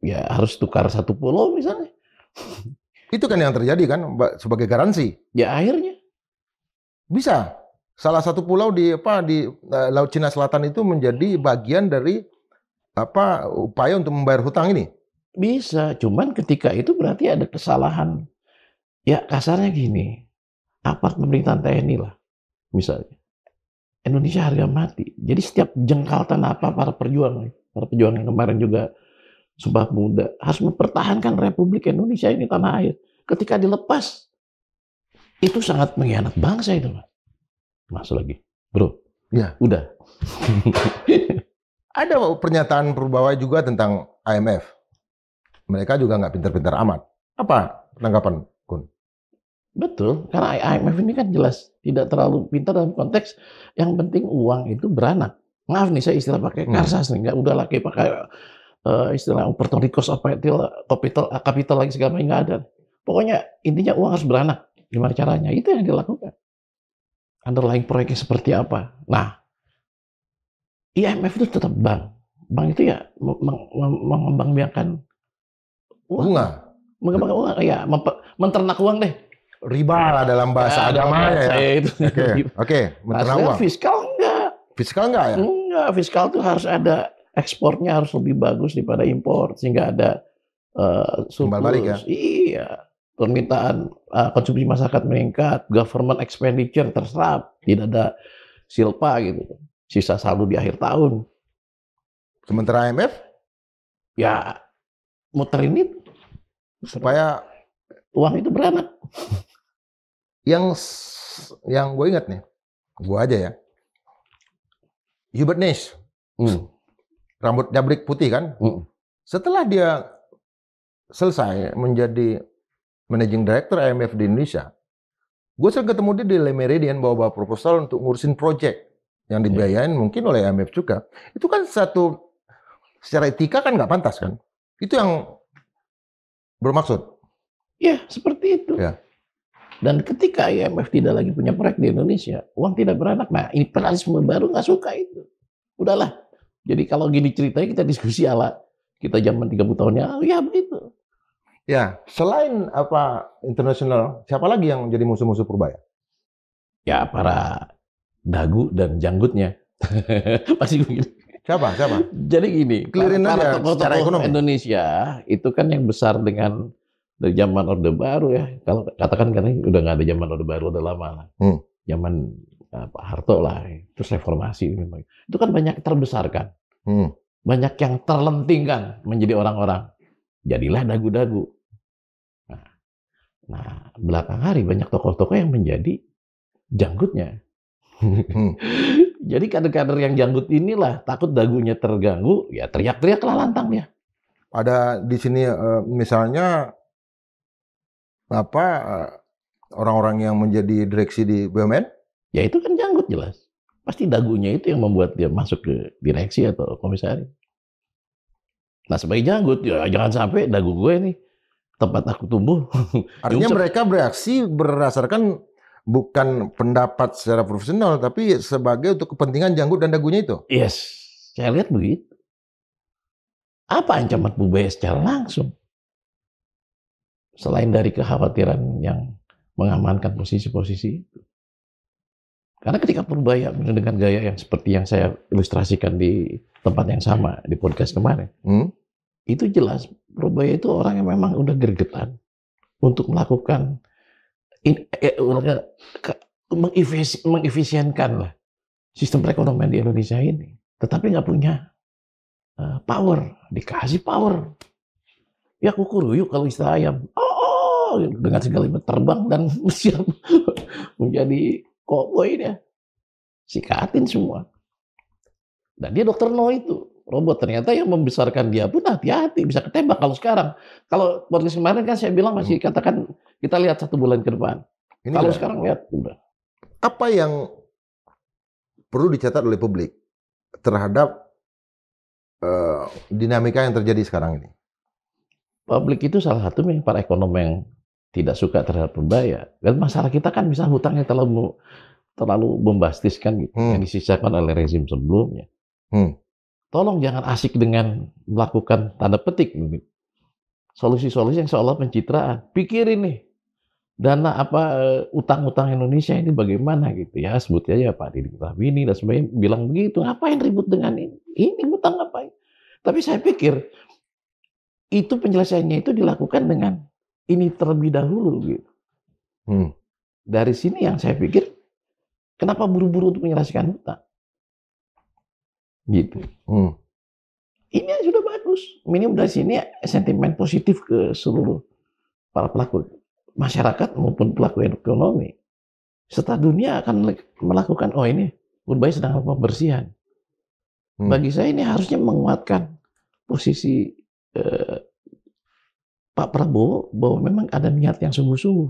[SPEAKER 2] ya harus tukar satu pulau misalnya.
[SPEAKER 1] Itu kan yang terjadi kan sebagai garansi.
[SPEAKER 2] Ya akhirnya.
[SPEAKER 1] Bisa. Salah satu pulau di Laut Cina Selatan itu menjadi bagian dari upaya untuk membayar hutang ini?
[SPEAKER 2] Bisa, cuman ketika itu berarti ada kesalahan. Ya kasarnya gini, apart pemerintahan TNI lah, misalnya. Indonesia harga mati. Jadi setiap jengkal tanah para pejuang yang kemarin juga Sumpah Pemuda harus mempertahankan Republik Indonesia ini tanah air. Ketika dilepas, itu sangat mengkhianat bangsa itu, Mas lagi, bro.
[SPEAKER 1] Ya,
[SPEAKER 2] udah.
[SPEAKER 1] Ada pernyataan Purbaya juga tentang IMF. Mereka juga nggak pintar-pintar amat. Apa tanggapan Kun?
[SPEAKER 2] Betul, karena IMF ini kan jelas tidak terlalu pintar dalam konteks yang penting uang itu beranak. Maaf nih saya istilah pakai karsas nih, nggak udah lagi pakai istilah opportunity cost of capital lagi segala macam, nggak ada. Pokoknya intinya uang harus beranak. Gimana caranya? Itu yang dilakukan. Underlying proyeknya seperti apa? Nah, IMF itu tetap bank. Bank itu ya mengembangbiakan
[SPEAKER 1] bunga.
[SPEAKER 2] Mengembangkan uang, ya menternak uang deh.
[SPEAKER 1] Riba lah dalam bahasa agamanya ya. Oke, menternak uang.
[SPEAKER 2] Fiskal enggak.
[SPEAKER 1] Fiskal enggak ya?
[SPEAKER 2] Enggak, fiskal tuh harus ada ekspornya harus lebih bagus daripada impor sehingga ada
[SPEAKER 1] timbal balik ya.
[SPEAKER 2] Iya. Permintaan konsumsi masyarakat meningkat, government expenditure terserap, tidak ada silpa gitu. Sisa saldo di akhir tahun.
[SPEAKER 1] Sementara IMF?
[SPEAKER 2] Ya, muterin itu.
[SPEAKER 1] supaya
[SPEAKER 2] uang itu beranak.
[SPEAKER 1] Yang gue ingat nih, gue aja ya, Hubert Nash, rambut jabrik putih kan, setelah dia selesai menjadi managing director IMF di Indonesia, gue sering ketemu dia di Le Méridien bawa proposal untuk ngurusin project yang dibiayain mungkin oleh IMF juga. Itu kan secara etika kan nggak pantas kan? Itu yang bermaksud.
[SPEAKER 2] Ya, seperti itu.
[SPEAKER 1] Ya.
[SPEAKER 2] Dan ketika IMF tidak lagi punya proyek di Indonesia, uang tidak beranak. Nah, imperialisme baru nggak suka itu. Udahlah. Jadi kalau gini ceritanya kita diskusi ala kita zaman 30 tahunnya, ya begitu.
[SPEAKER 1] Ya, selain internasional, siapa lagi yang jadi musuh-musuh Purbaya?
[SPEAKER 2] Ya, para dagu dan janggutnya. Pasti begini.
[SPEAKER 1] Siapa?
[SPEAKER 2] Jadi gini,
[SPEAKER 1] para
[SPEAKER 2] tokoh-tokoh Indonesia itu kan yang besar dari zaman Orde Baru ya. Kalau katakan kan udah nggak ada zaman Orde Baru, udah lama lah. Zaman Pak Harto lah, terus reformasi. Itu kan banyak terbesarkan. Banyak yang terlentingkan menjadi orang-orang. Jadilah dagu-dagu. Nah, belakang hari banyak tokoh-tokoh yang menjadi janggutnya. Jadi kader-kader yang janggut inilah takut dagunya terganggu, ya teriak-teriaklah lantang ya.
[SPEAKER 1] Ada di sini misalnya orang-orang yang menjadi direksi di BUMN?
[SPEAKER 2] Ya itu kan janggut jelas. Pasti dagunya itu yang membuat dia masuk ke direksi atau komisaris. Nah sebagai janggut, ya jangan sampai dagu gue nih tempat aku tumbuh.
[SPEAKER 1] Artinya mereka bereaksi berdasarkan bukan pendapat secara profesional, tapi sebagai untuk kepentingan janggut dan dagunya itu?
[SPEAKER 2] Yes, saya lihat begitu. Apa ancaman Purbaya secara langsung? Selain dari kekhawatiran yang mengamankan posisi-posisi itu. Karena ketika Purbaya dengan gaya yang seperti yang saya ilustrasikan di tempat yang sama di podcast kemarin, itu jelas Purbaya itu orang yang memang udah gregetan untuk melakukan mengefisienkan lah sistem perekonomian di Indonesia ini, tetapi nggak punya power, dikasih power. Ya kukuruyuk kalau istilah ayam. Dengan segala terbang dan siap menjadi koboi dia. Sikatin semua. Dan dia dokter No itu. Robot ternyata yang membesarkan dia pun hati-hati. Bisa ketembak kalau sekarang. Kalau podcast kemarin kan saya bilang masih katakan kita lihat 1 bulan ke depan. Kalau sekarang lihat udah.
[SPEAKER 1] Apa yang perlu dicatat oleh publik terhadap dinamika yang terjadi sekarang ini?
[SPEAKER 2] Publik itu salah satu para ekonom yang tidak suka terhadap Purbaya. Dan masalah kita kan bisa hutangnya terlalu bombastis kan gitu, yang disisakan oleh rezim sebelumnya. Tolong jangan asik dengan melakukan tanda petik solusi-solusi yang seolah pencitraan. Pikirin nih dana utang-utang Indonesia ini bagaimana gitu ya, sebut aja Pak Didi Rahmini dan sebagainya bilang begitu. Ngapain ribut dengan ini? Ini utang ngapain? Tapi saya pikir itu penyelesaiannya itu dilakukan dengan ini terlebih dahulu gitu. Dari sini yang saya pikir kenapa buru-buru untuk menyelesaikan hutang? Gitu. Ini sudah bagus. Minim dari sini sentimen positif ke seluruh para pelaku masyarakat maupun pelaku ekonomi. Serta dunia akan melakukan, ini Purbaya sedang pembersihan. Bagi saya ini harusnya menguatkan posisi Pak Prabowo bahwa memang ada niat yang sungguh-sungguh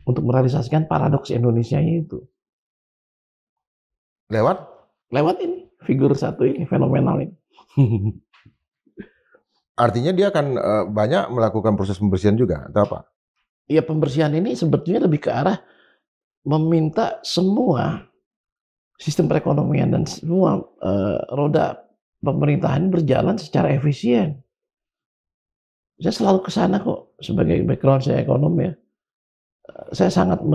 [SPEAKER 2] untuk merealisasikan paradoks Indonesia itu. Lewat ini, figur satu ini, fenomenal ini.
[SPEAKER 1] Artinya dia akan banyak melakukan proses pembersihan juga, atau apa?
[SPEAKER 2] Ya pembersihan ini sebetulnya lebih ke arah meminta semua sistem perekonomian dan semua roda pemerintahan berjalan secara efisien. Saya selalu ke sana kok, sebagai background saya ekonom ya. Saya sangat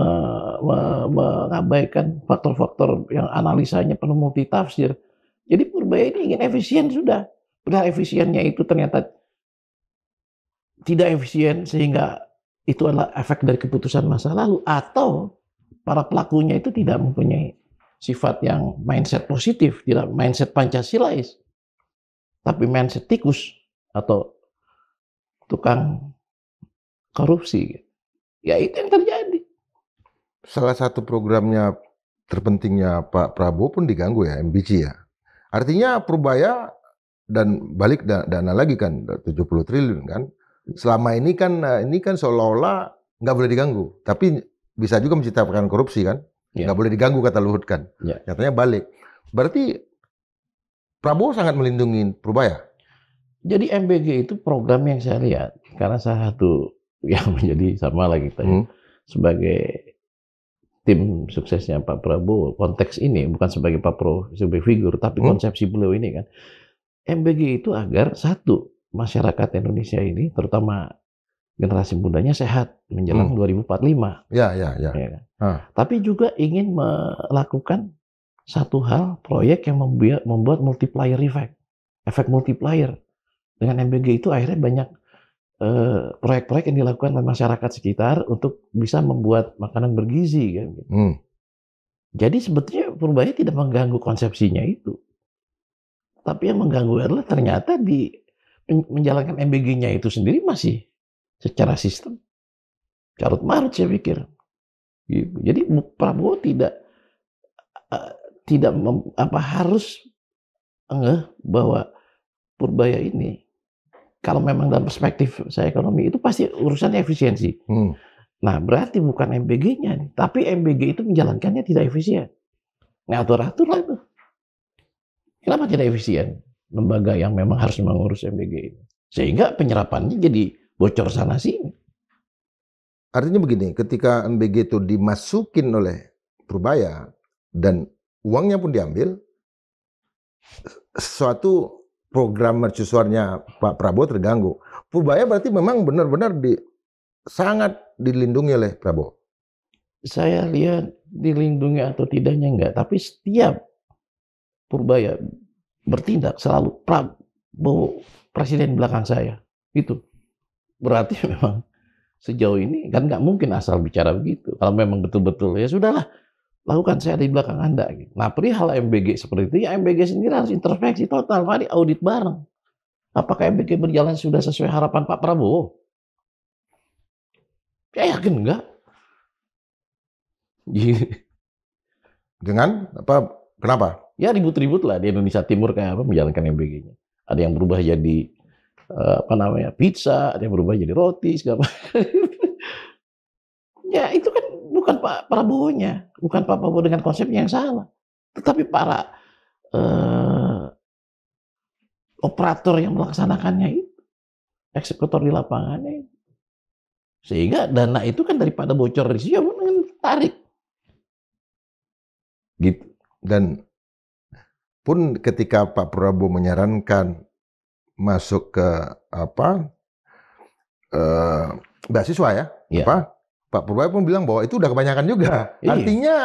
[SPEAKER 2] mengabaikan faktor-faktor yang analisanya penuh multitafsir. Jadi Purbaya ini ingin efisien sudah. Padahal efisiennya itu ternyata tidak efisien sehingga itu adalah efek dari keputusan masa lalu. Atau para pelakunya itu tidak mempunyai sifat yang mindset positif, tidak mindset Pancasilais. Tapi mindset tikus atau tukang korupsi. Ya itu yang terjadi.
[SPEAKER 1] Salah satu programnya terpentingnya Pak Prabowo pun diganggu ya, MBC ya. Artinya Purbaya dan balik dana lagi kan 70 triliun kan. Selama ini kan seolah-olah nggak boleh diganggu, tapi bisa juga menciptakan korupsi kan.
[SPEAKER 2] Ya.
[SPEAKER 1] Nggak boleh diganggu kata Luhut kan.
[SPEAKER 2] Ya.
[SPEAKER 1] Nyatanya balik. Berarti Prabowo sangat melindungi Purbaya.
[SPEAKER 2] Jadi MBG itu program yang saya lihat karena salah satu yang menjadi sama lagi kita ya, sebagai tim suksesnya Pak Prabowo, konteks ini bukan sebagai Pak Prabowo sebagai figur, tapi konsepsi beliau ini kan, MBG itu agar satu, masyarakat Indonesia ini, terutama generasi mudanya sehat menjelang 2045.
[SPEAKER 1] Ya.
[SPEAKER 2] Ya kan? Tapi juga ingin melakukan satu hal, proyek yang membuat multiplier effect, efek multiplier. Dengan MBG itu akhirnya banyak proyek-proyek yang dilakukan oleh masyarakat sekitar untuk bisa membuat makanan bergizi kan. Jadi sebetulnya Purbaya tidak mengganggu konsepsinya itu. Tapi yang mengganggu adalah ternyata di menjalankan MBG-nya itu sendiri masih secara sistem carut marut saya pikir. Gitu. Jadi Prabowo tidak harus bahwa Purbaya ini kalau memang dalam perspektif saya ekonomi itu pasti urusannya efisiensi. Nah berarti bukan MBG-nya nih, tapi MBG itu menjalankannya tidak efisien. Ngatur-atur lah itu. Kenapa tidak efisien lembaga yang memang harus mengurus MBG ini? Sehingga penyerapannya jadi bocor sana sini.
[SPEAKER 1] Artinya begini, ketika MBG itu dimasukin oleh Purbaya dan uangnya pun diambil, suatu program mercusuarnya Pak Prabowo terganggu. Purbaya berarti memang benar-benar sangat dilindungi oleh Prabowo.
[SPEAKER 2] Saya lihat dilindungi atau tidaknya enggak, tapi setiap Purbaya bertindak selalu Prabowo presiden belakang saya. Itu berarti memang sejauh ini kan nggak mungkin asal bicara begitu. Kalau memang betul-betul ya sudahlah, lakukan, saya di belakang Anda. Nah, perihal MBG seperti itu, ya MBG sendiri harus introspeksi total, mari audit bareng. Apakah MBG berjalan sudah sesuai harapan Pak Prabowo? Saya yakin enggak.
[SPEAKER 1] Dengan apa? Kenapa?
[SPEAKER 2] Ya ribut-ribut lah di Indonesia Timur kayak apa menjalankan MBG-nya. Ada yang berubah jadi pizza, ada yang berubah jadi roti, segala macam. Ya itu kan bukan Pak Prabowo-nya, bukan Pak Prabowo dengan konsepnya yang salah. Tetapi para operator yang melaksanakannya itu, eksekutor di lapangannya itu. Sehingga dana itu kan daripada bocor di sini, tarik. Gitu.
[SPEAKER 1] Dan pun ketika Pak Prabowo menyarankan masuk ke beasiswa ya, Pak Purbaya pun bilang bahwa itu udah kebanyakan juga. Iya. Artinya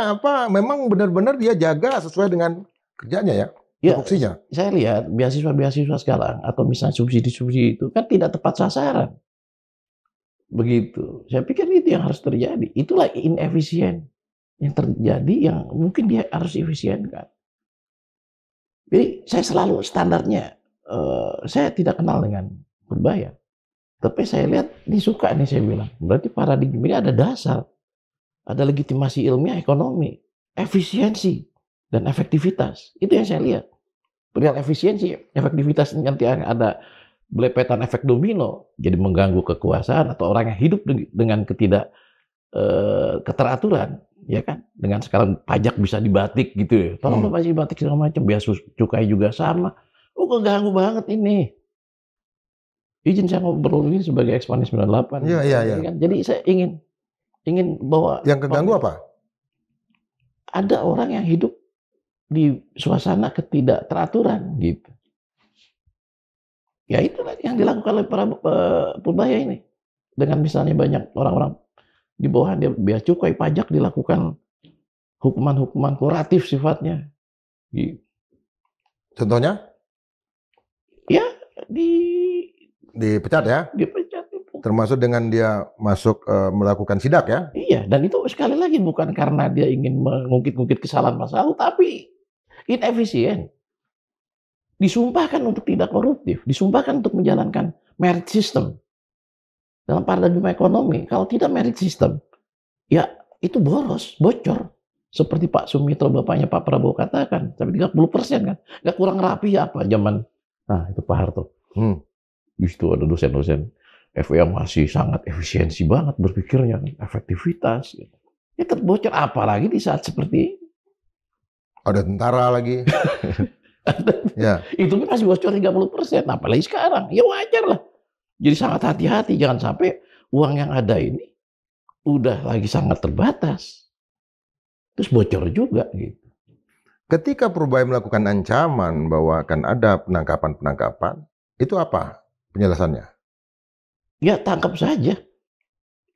[SPEAKER 1] memang benar-benar dia jaga sesuai dengan kerjanya ya, tupoksinya.
[SPEAKER 2] Saya lihat beasiswa sekarang atau misalnya subsidi-subsidi itu kan tidak tepat sasaran. Begitu. Saya pikir itu yang harus terjadi. Itulah inefisien yang terjadi yang mungkin dia harus efisienkan. Jadi saya selalu standarnya, saya tidak kenal dengan Purbaya. Tapi saya lihat, ini suka nih saya bilang. Berarti paradigma ada dasar. Ada legitimasi ilmiah ekonomi. Efisiensi dan efektivitas. Itu yang saya lihat. Perihal efisiensi, efektivitas nanti ada belepetan efek domino. Jadi mengganggu kekuasaan atau orang yang hidup dengan keteraturan. Ya kan? Dengan sekarang pajak bisa dibatik gitu ya. Tolong pajak dibatik segala macam. Biaya cukai juga sama. Oh keganggu banget ini. Izin saya ngobrol ini sebagai ekspanis 98.
[SPEAKER 1] Iya.
[SPEAKER 2] Kan? Jadi saya ingin bawa.
[SPEAKER 1] Yang keganggu apa?
[SPEAKER 2] Ada orang yang hidup di suasana ketidakteraturan gitu. Ya itulah yang dilakukan oleh para Purbaya ini. Dengan misalnya banyak orang-orang di bawah dia biaya cukai pajak dilakukan hukuman-hukuman kuratif sifatnya. Gitu.
[SPEAKER 1] Contohnya?
[SPEAKER 2] Ya
[SPEAKER 1] dipecat ya?
[SPEAKER 2] Dipecat itu.
[SPEAKER 1] Termasuk dengan dia masuk melakukan sidak ya?
[SPEAKER 2] Iya, dan itu sekali lagi bukan karena dia ingin mengungkit-ungkit kesalahan masa lalu, tapi inefisien. Disumpahkan untuk tidak koruptif, disumpahkan untuk menjalankan merit system. dalam paradigma ekonomi, kalau tidak merit system, ya itu boros, bocor. Seperti Pak Sumitro, bapaknya Pak Prabowo katakan, sampai 30% kan. Nggak kurang rapi apa zaman, nah itu Pak Harto. Di situ ada dosen-dosen FE yang masih sangat efisiensi banget berpikirnya, efektivitas. Ya terbocor, apalagi di saat seperti ini.
[SPEAKER 1] Ada tentara lagi. Ya.
[SPEAKER 2] Itu masih bocor 30%, apalagi sekarang. Ya wajar lah. Jadi sangat hati-hati, jangan sampai uang yang ada ini udah lagi sangat terbatas. Terus bocor juga gitu.
[SPEAKER 1] Ketika Purbaya melakukan ancaman bahwa akan ada penangkapan-penangkapan, itu apa penjelasannya?
[SPEAKER 2] Ya tangkap saja.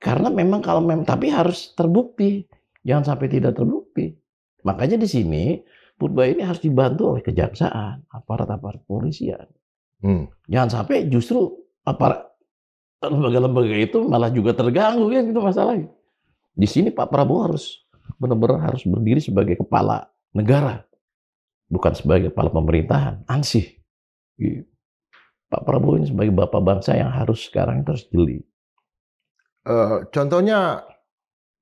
[SPEAKER 2] Karena memang tapi harus terbukti. Jangan sampai tidak terbukti. Makanya di sini Purbaya ini harus dibantu oleh kejaksaan, aparat-aparat polisian. Jangan sampai justru aparat lembaga-lembaga itu malah juga terganggu ya gitu masalahnya. Di sini Pak Prabowo harus benar-benar harus berdiri sebagai kepala negara, bukan sebagai kepala pemerintahan. Ansih. Gitu. Pak Prabowo ini sebagai bapak bangsa yang harus sekarang terus jeli.
[SPEAKER 1] Contohnya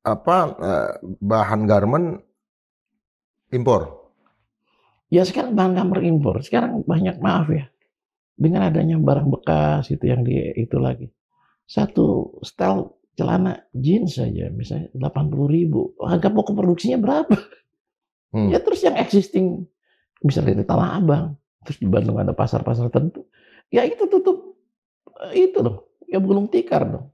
[SPEAKER 1] apa? Bahan garmen impor.
[SPEAKER 2] Ya sekarang bahan garmen impor. Sekarang banyak, maaf ya, dengan adanya barang bekas itu yang itu lagi. Satu setel celana jeans saja misalnya 80.000. Harga pokok produksinya berapa? Ya terus yang existing misalnya di Tanah Abang, terus di Bandung ada pasar-pasar tertentu. Ya itu tutup itu dong, ya gulung tikar dong.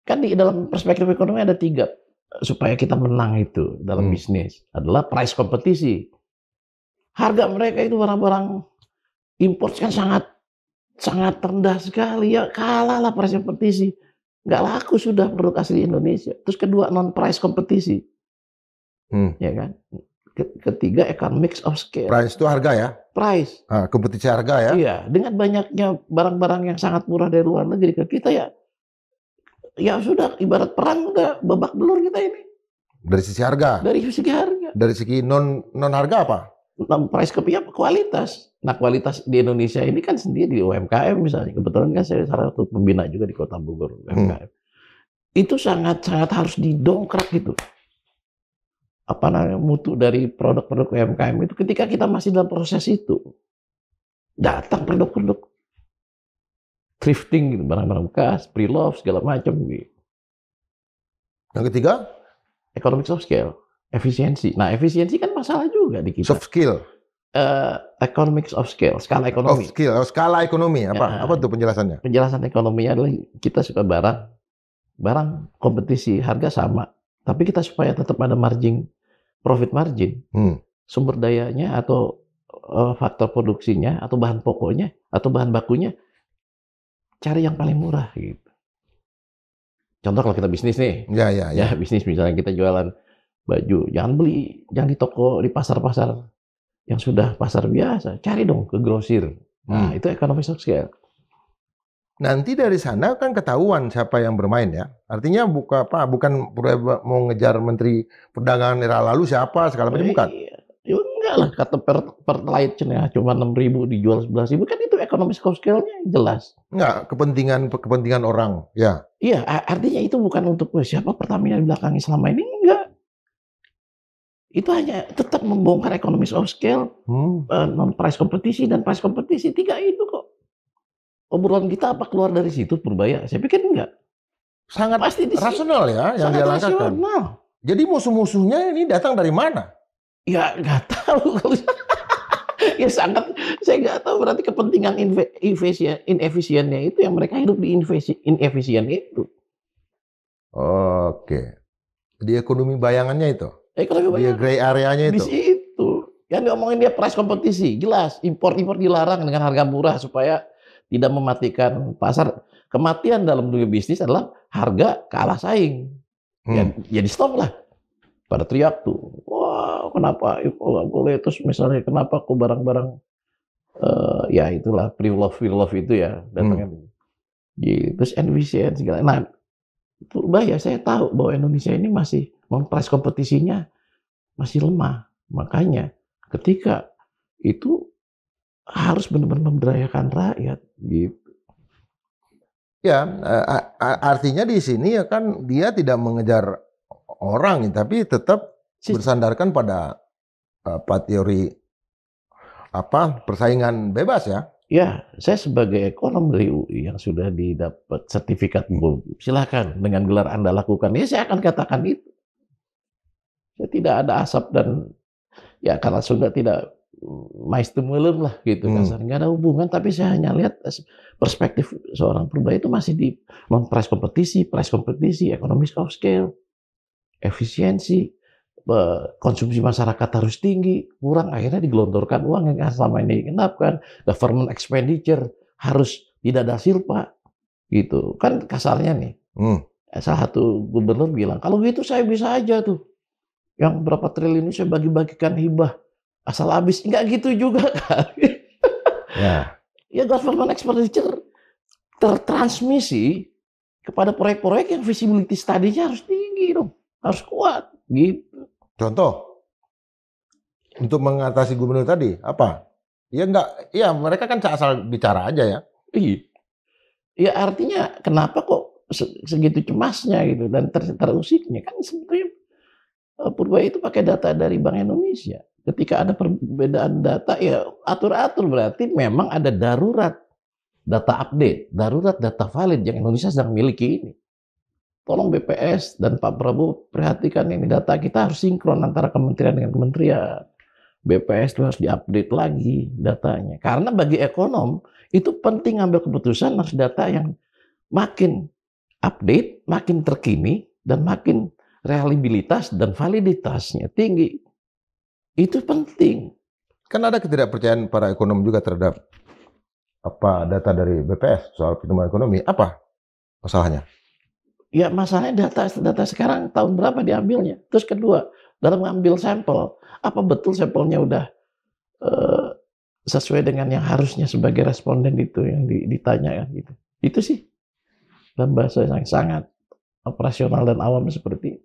[SPEAKER 2] Kan di dalam perspektif ekonomi ada 3 supaya kita menang itu dalam bisnis adalah price kompetisi. Harga mereka itu barang-barang impor kan sangat rendah sekali, ya kalah lah price kompetisi. Nggak laku sudah produk asli Indonesia. Terus kedua non price kompetisi, ya kan. Ketiga economics of scale.
[SPEAKER 1] Price itu harga ya?
[SPEAKER 2] Price.
[SPEAKER 1] Kompetisi harga ya?
[SPEAKER 2] Iya, dengan banyaknya barang-barang yang sangat murah dari luar negeri ke kita ya sudah ibarat perang udah babak belur kita ini.
[SPEAKER 1] Dari sisi harga?
[SPEAKER 2] Dari segi harga.
[SPEAKER 1] Dari segi non harga apa?
[SPEAKER 2] Price kopinya kualitas. Nah kualitas di Indonesia ini kan sendiri di UMKM misalnya. Kebetulan kan saya salah satu pembina juga di Kota Bogor UMKM. Itu sangat harus didongkrak gitu. Apa namanya mutu dari produk-produk UMKM itu ketika kita masih dalam proses itu datang produk-produk thrifting gitu, barang-barang bekas, pre-love segala macam gitu.
[SPEAKER 1] Yang ketiga
[SPEAKER 2] economics of scale, efisiensi. Nah efisiensi kan masalah juga di kita.
[SPEAKER 1] Soft skill.
[SPEAKER 2] Economics of scale, skala ekonomi.
[SPEAKER 1] Skala ekonomi apa tuh penjelasannya?
[SPEAKER 2] Penjelasan ekonominya adalah kita suka barang kompetisi harga sama, tapi kita supaya tetap ada profit margin, sumber dayanya atau faktor produksinya atau bahan pokoknya atau bahan bakunya cari yang paling murah gitu. Contoh kalau kita bisnis nih, ya bisnis misalnya kita jualan baju, jangan di toko di pasar-pasar yang sudah pasar biasa, cari dong ke grosir. Nah itu economics of scale.
[SPEAKER 1] Nanti dari sana kan ketahuan siapa yang bermain ya. Artinya bukan mau ngejar Menteri Perdagangan era lalu siapa segala macam bukan.
[SPEAKER 2] Ya enggak lah, kata Pertalite ya cuma 6.000 dijual 11.000 kan itu economics of scale-nya jelas.
[SPEAKER 1] Enggak, kepentingan orang, ya.
[SPEAKER 2] Iya, artinya itu bukan untuk siapa Pertamina di belakangnya selama ini, enggak. Itu hanya tetap membongkar economics of scale, non price kompetisi dan price kompetisi, 3 itu kok. Obrolan kita apa keluar dari situ Purbaya? Saya pikir enggak.
[SPEAKER 1] Sangat pasti rasional ya yang dia lakukan. Jadi musuh-musuhnya ini datang dari mana?
[SPEAKER 2] Ya nggak tahu. Ya saya nggak tahu berarti kepentingan inefisiennya itu yang mereka hidup di inefisien itu.
[SPEAKER 1] Oke. Di ekonomi bayangannya itu?
[SPEAKER 2] Ekonomi
[SPEAKER 1] bayangan. Di gray areanya itu?
[SPEAKER 2] Di situ. Yang diomongin dia price kompetisi. Jelas, impor dilarang dengan harga murah supaya tidak mematikan pasar. Kematian dalam dunia bisnis adalah harga kalah saing. Ya di stop lah. Pada teriak tuh, wah kenapa impor nggak boleh, terus misalnya kenapa kok barang-barang ya itulah pre-love itu ya datangnya. Terus efisien segala. Nah, Purbaya saya tahu bahwa Indonesia ini masih price kompetisinya masih lemah. Makanya ketika itu harus benar-benar memberdayakan rakyat gitu.
[SPEAKER 1] Ya, artinya di sini ya kan dia tidak mengejar orang, tapi tetap bersandarkan pada teori persaingan bebas ya.
[SPEAKER 2] Ya, saya sebagai ekonom dari UI yang sudah didapat sertifikat silakan dengan gelar Anda lakukan. Ya saya akan katakan itu. Ya, tidak ada asap dan ya karena sudah tidak maistemulem lah gitu kasar. Nggak ada hubungan, tapi saya hanya lihat perspektif seorang Purbaya itu masih di price kompetisi, economies of scale, efisiensi, konsumsi masyarakat harus tinggi, kurang akhirnya digelontorkan uang yang selama ini digenapkan, government expenditure harus tidak ada silpa gitu kan kasarnya nih. Salah satu gubernur bilang kalau gitu saya bisa aja tuh yang berapa triliun ini saya bagi-bagikan hibah asal habis, nggak gitu juga kan. Ya government expenditure tertransmisi kepada proyek-proyek yang visibility study-nya harus tinggi dong, harus kuat gitu.
[SPEAKER 1] Contoh untuk mengatasi gubernur tadi apa? Ya enggak, ya mereka kan asal bicara aja ya.
[SPEAKER 2] Iya. Ya artinya kenapa kok segitu cemasnya gitu dan terusiknya kan sebetulnya Purbaya itu pakai data dari Bank Indonesia. Ketika ada perbedaan data ya atur-atur, berarti memang ada darurat data update, darurat data valid yang Indonesia sedang miliki ini. Tolong BPS dan Pak Prabowo perhatikan ini, data kita harus sinkron antara kementerian dengan kementerian. BPS itu harus diupdate lagi datanya. Karena bagi ekonom itu penting ambil keputusan harus data yang makin update, makin terkini dan makin reliabilitas dan validitasnya tinggi. Itu penting.
[SPEAKER 1] Kan ada ketidakpercayaan para ekonom juga terhadap data dari BPS soal pertumbuhan ekonomi. Apa masalahnya?
[SPEAKER 2] Ya masalahnya data sekarang tahun berapa diambilnya. Terus kedua, dalam mengambil sampel, apa betul sampelnya udah sesuai dengan yang harusnya sebagai responden itu yang ditanyakan gitu. Itu sih dalam bahasa yang sangat operasional dan awam seperti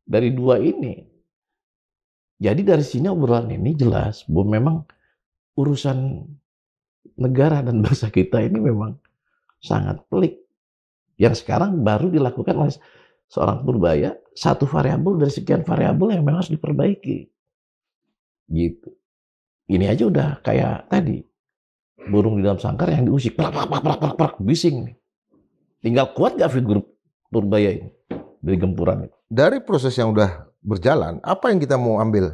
[SPEAKER 2] dari dua ini. Jadi dari sini obrolan ini jelas bahwa memang urusan negara dan bangsa kita ini memang sangat pelik. Yang sekarang baru dilakukan oleh seorang Purbaya, satu variabel dari sekian variabel yang memang harus diperbaiki. Gitu. Ini aja udah kayak tadi, burung di dalam sangkar yang diusik, bising nih. Tinggal kuat gak figur Purbaya ini dari gempuran itu?
[SPEAKER 1] Dari proses yang udah berjalan, apa yang kita mau ambil?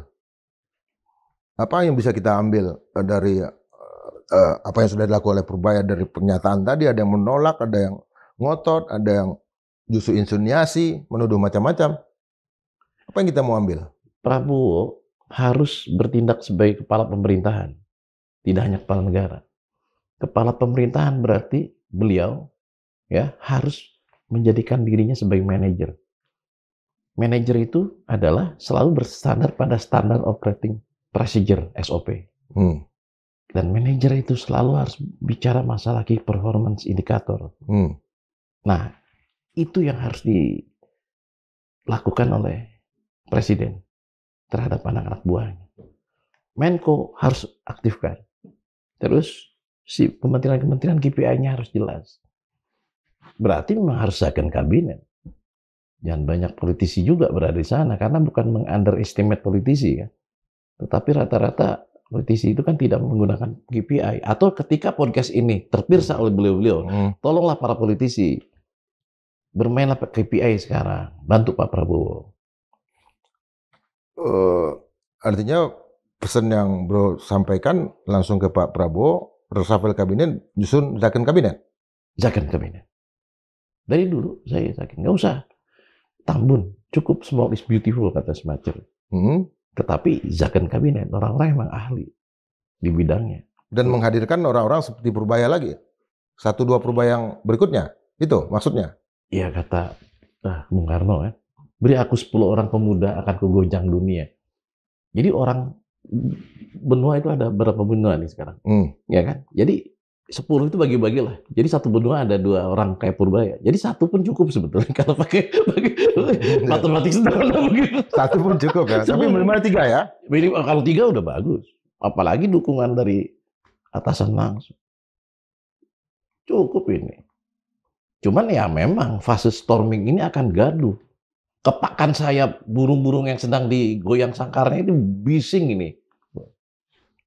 [SPEAKER 1] Apa yang bisa kita ambil dari apa yang sudah dilakukan oleh Purbaya dari pernyataan tadi? Ada yang menolak, ada yang ngotot, ada yang justru insinuasi, menuduh macam-macam. Apa yang kita mau ambil?
[SPEAKER 2] Prabowo harus bertindak sebagai kepala pemerintahan, tidak hanya kepala negara. Kepala pemerintahan berarti beliau ya harus menjadikan dirinya sebagai manajer. Manajer itu adalah selalu bersandar pada standar operating procedure (SOP). Dan manajer itu selalu harus bicara masalah key performance indicator. Nah, itu yang harus dilakukan oleh presiden terhadap anak-anak buahnya. Menko harus aktifkan. Terus si kementerian-kementerian KPI-nya harus jelas. Berarti memang harus second kabinet. Jangan banyak politisi juga berada di sana karena bukan meng-underestimate politisi kan. Tetapi rata-rata politisi itu kan tidak menggunakan KPI. Atau ketika podcast ini terpirsa oleh beliau-beliau, tolonglah para politisi bermainlah KPI sekarang, bantu Pak Prabowo.
[SPEAKER 1] Artinya pesan yang Bro sampaikan langsung ke Pak Prabowo, reshuffle kabinet, justru second kabinet?
[SPEAKER 2] Second kabinet. Dari dulu saya yakin, nggak usah Tambun, cukup small is beautiful kata semacam. Tetapi second kabinet, orang-orang emang ahli di bidangnya.
[SPEAKER 1] Dan menghadirkan orang-orang seperti Purbaya lagi? 1-2 Purbaya yang berikutnya? Itu maksudnya?
[SPEAKER 2] Iya kata Bung Karno kan, beri aku 10 orang pemuda akan kugoncang dunia. Jadi orang benua itu ada berapa benua nih sekarang? Ya kan? Jadi 10 itu bagi-bagi lah. Jadi satu benua ada 2 orang kayak Purbaya. Jadi 1 pun cukup sebetulnya kalau pakai matematik sederhana begitu.
[SPEAKER 1] 1 pun cukup ya. Tapi minimal 3 ya.
[SPEAKER 2] Minimal kalau 3 udah bagus. Apalagi dukungan dari atasan langsung. Cukup ini. Cuman ya memang fase storming ini akan gaduh. Kepakan sayap burung-burung yang sedang digoyang sangkarnya itu bising ini.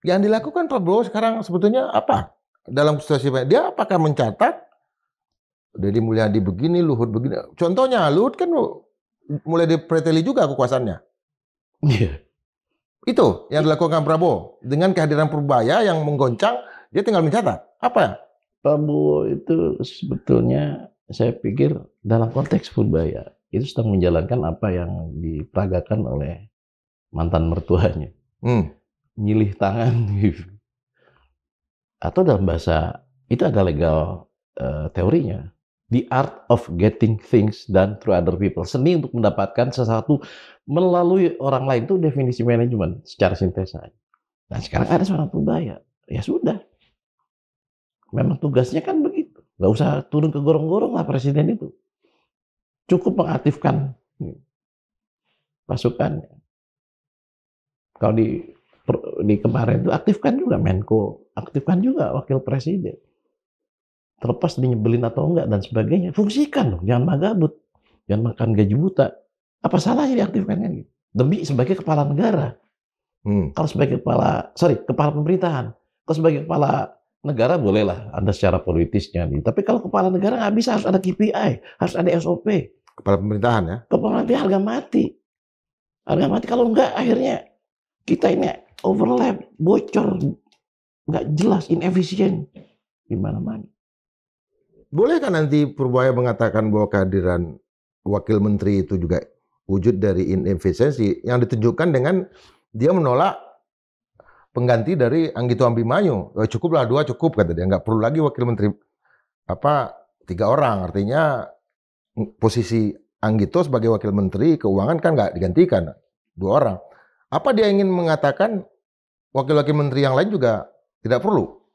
[SPEAKER 1] Yang dilakukan Prabowo sekarang sebetulnya apa? Dalam situasi dia apakah mencatat Deddy Mulyadi begini, Luhut begini. Contohnya Luhut kan mulai dipreteli juga kekuasaannya.
[SPEAKER 2] Iya.
[SPEAKER 1] Itu yang dilakukan Prabowo dengan kehadiran Purbaya yang menggoncang, dia tinggal mencatat. Apa ya?
[SPEAKER 2] Prabowo itu sebetulnya saya pikir dalam konteks Purbaya itu sedang menjalankan apa yang diperagakan oleh mantan mertuanya. Nyilih tangan gitu. Atau dalam bahasa itu ada legal teorinya. The art of getting things done through other people. Seni untuk mendapatkan sesuatu melalui orang lain itu definisi manajemen secara sintesa. Nah sekarang ada seorang Purbaya. Ya sudah. Memang tugasnya kan begitu. Nggak usah turun ke gorong-gorong lah presiden itu. Cukup mengaktifkan pasukannya. Kalau di kemarin itu aktifkan juga Menko, aktifkan juga wakil presiden. Terlepas dia nyebelin atau enggak dan sebagainya, fungsikan dong, jangan magabut, jangan makan gaji buta. Apa salahnya diaktifkan kan gitu? Demi sebagai kepala negara. Kalau sebagai kepala pemerintahan, kalau sebagai kepala negara bolehlah Anda secara politisnya nih. Tapi kalau kepala negara nggak bisa, harus ada KPI, harus ada SOP.
[SPEAKER 1] Kepala pemerintahan ya?
[SPEAKER 2] Kepala pemerintahan harga mati. Harga mati kalau enggak akhirnya kita ini overlap, bocor, nggak jelas, inefisien di mana-mana.
[SPEAKER 1] Bolehkah nanti Purbaya mengatakan bahwa kehadiran wakil menteri itu juga wujud dari inefisiensi yang ditunjukkan dengan dia menolak pengganti dari Anggito Abimanyu. Cukuplah 2 cukup kata dia, nggak perlu lagi wakil menteri 3 orang. Artinya posisi Anggito sebagai wakil menteri keuangan kan nggak digantikan 2 orang. Apa dia ingin mengatakan wakil-wakil menteri yang lain juga tidak perlu?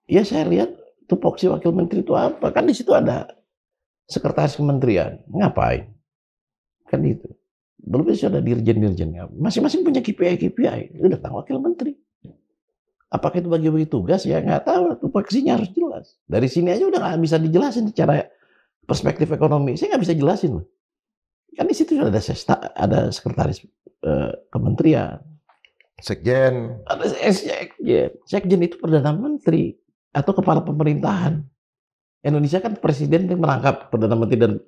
[SPEAKER 2] Ya saya lihat tupoksi wakil menteri itu apa? Kan di situ ada sekretaris kementerian. Ngapain? Kan itu. Belum bisa ada dirjen-dirjennya. Masing-masing punya KPI. Itu datang wakil menteri. Apakah itu bagi-bagi tugas? Ya nggak tahu. Tupoksinya harus jelas. Dari sini aja udah nggak bisa dijelasin secara perspektif ekonomi. Saya nggak bisa jelasin. Kan di situ ada sekretaris kementerian.
[SPEAKER 1] Sekjen.
[SPEAKER 2] Ada sekjen. Sekjen itu Perdana Menteri atau kepala pemerintahan. Indonesia kan presiden yang merangkap Perdana Menteri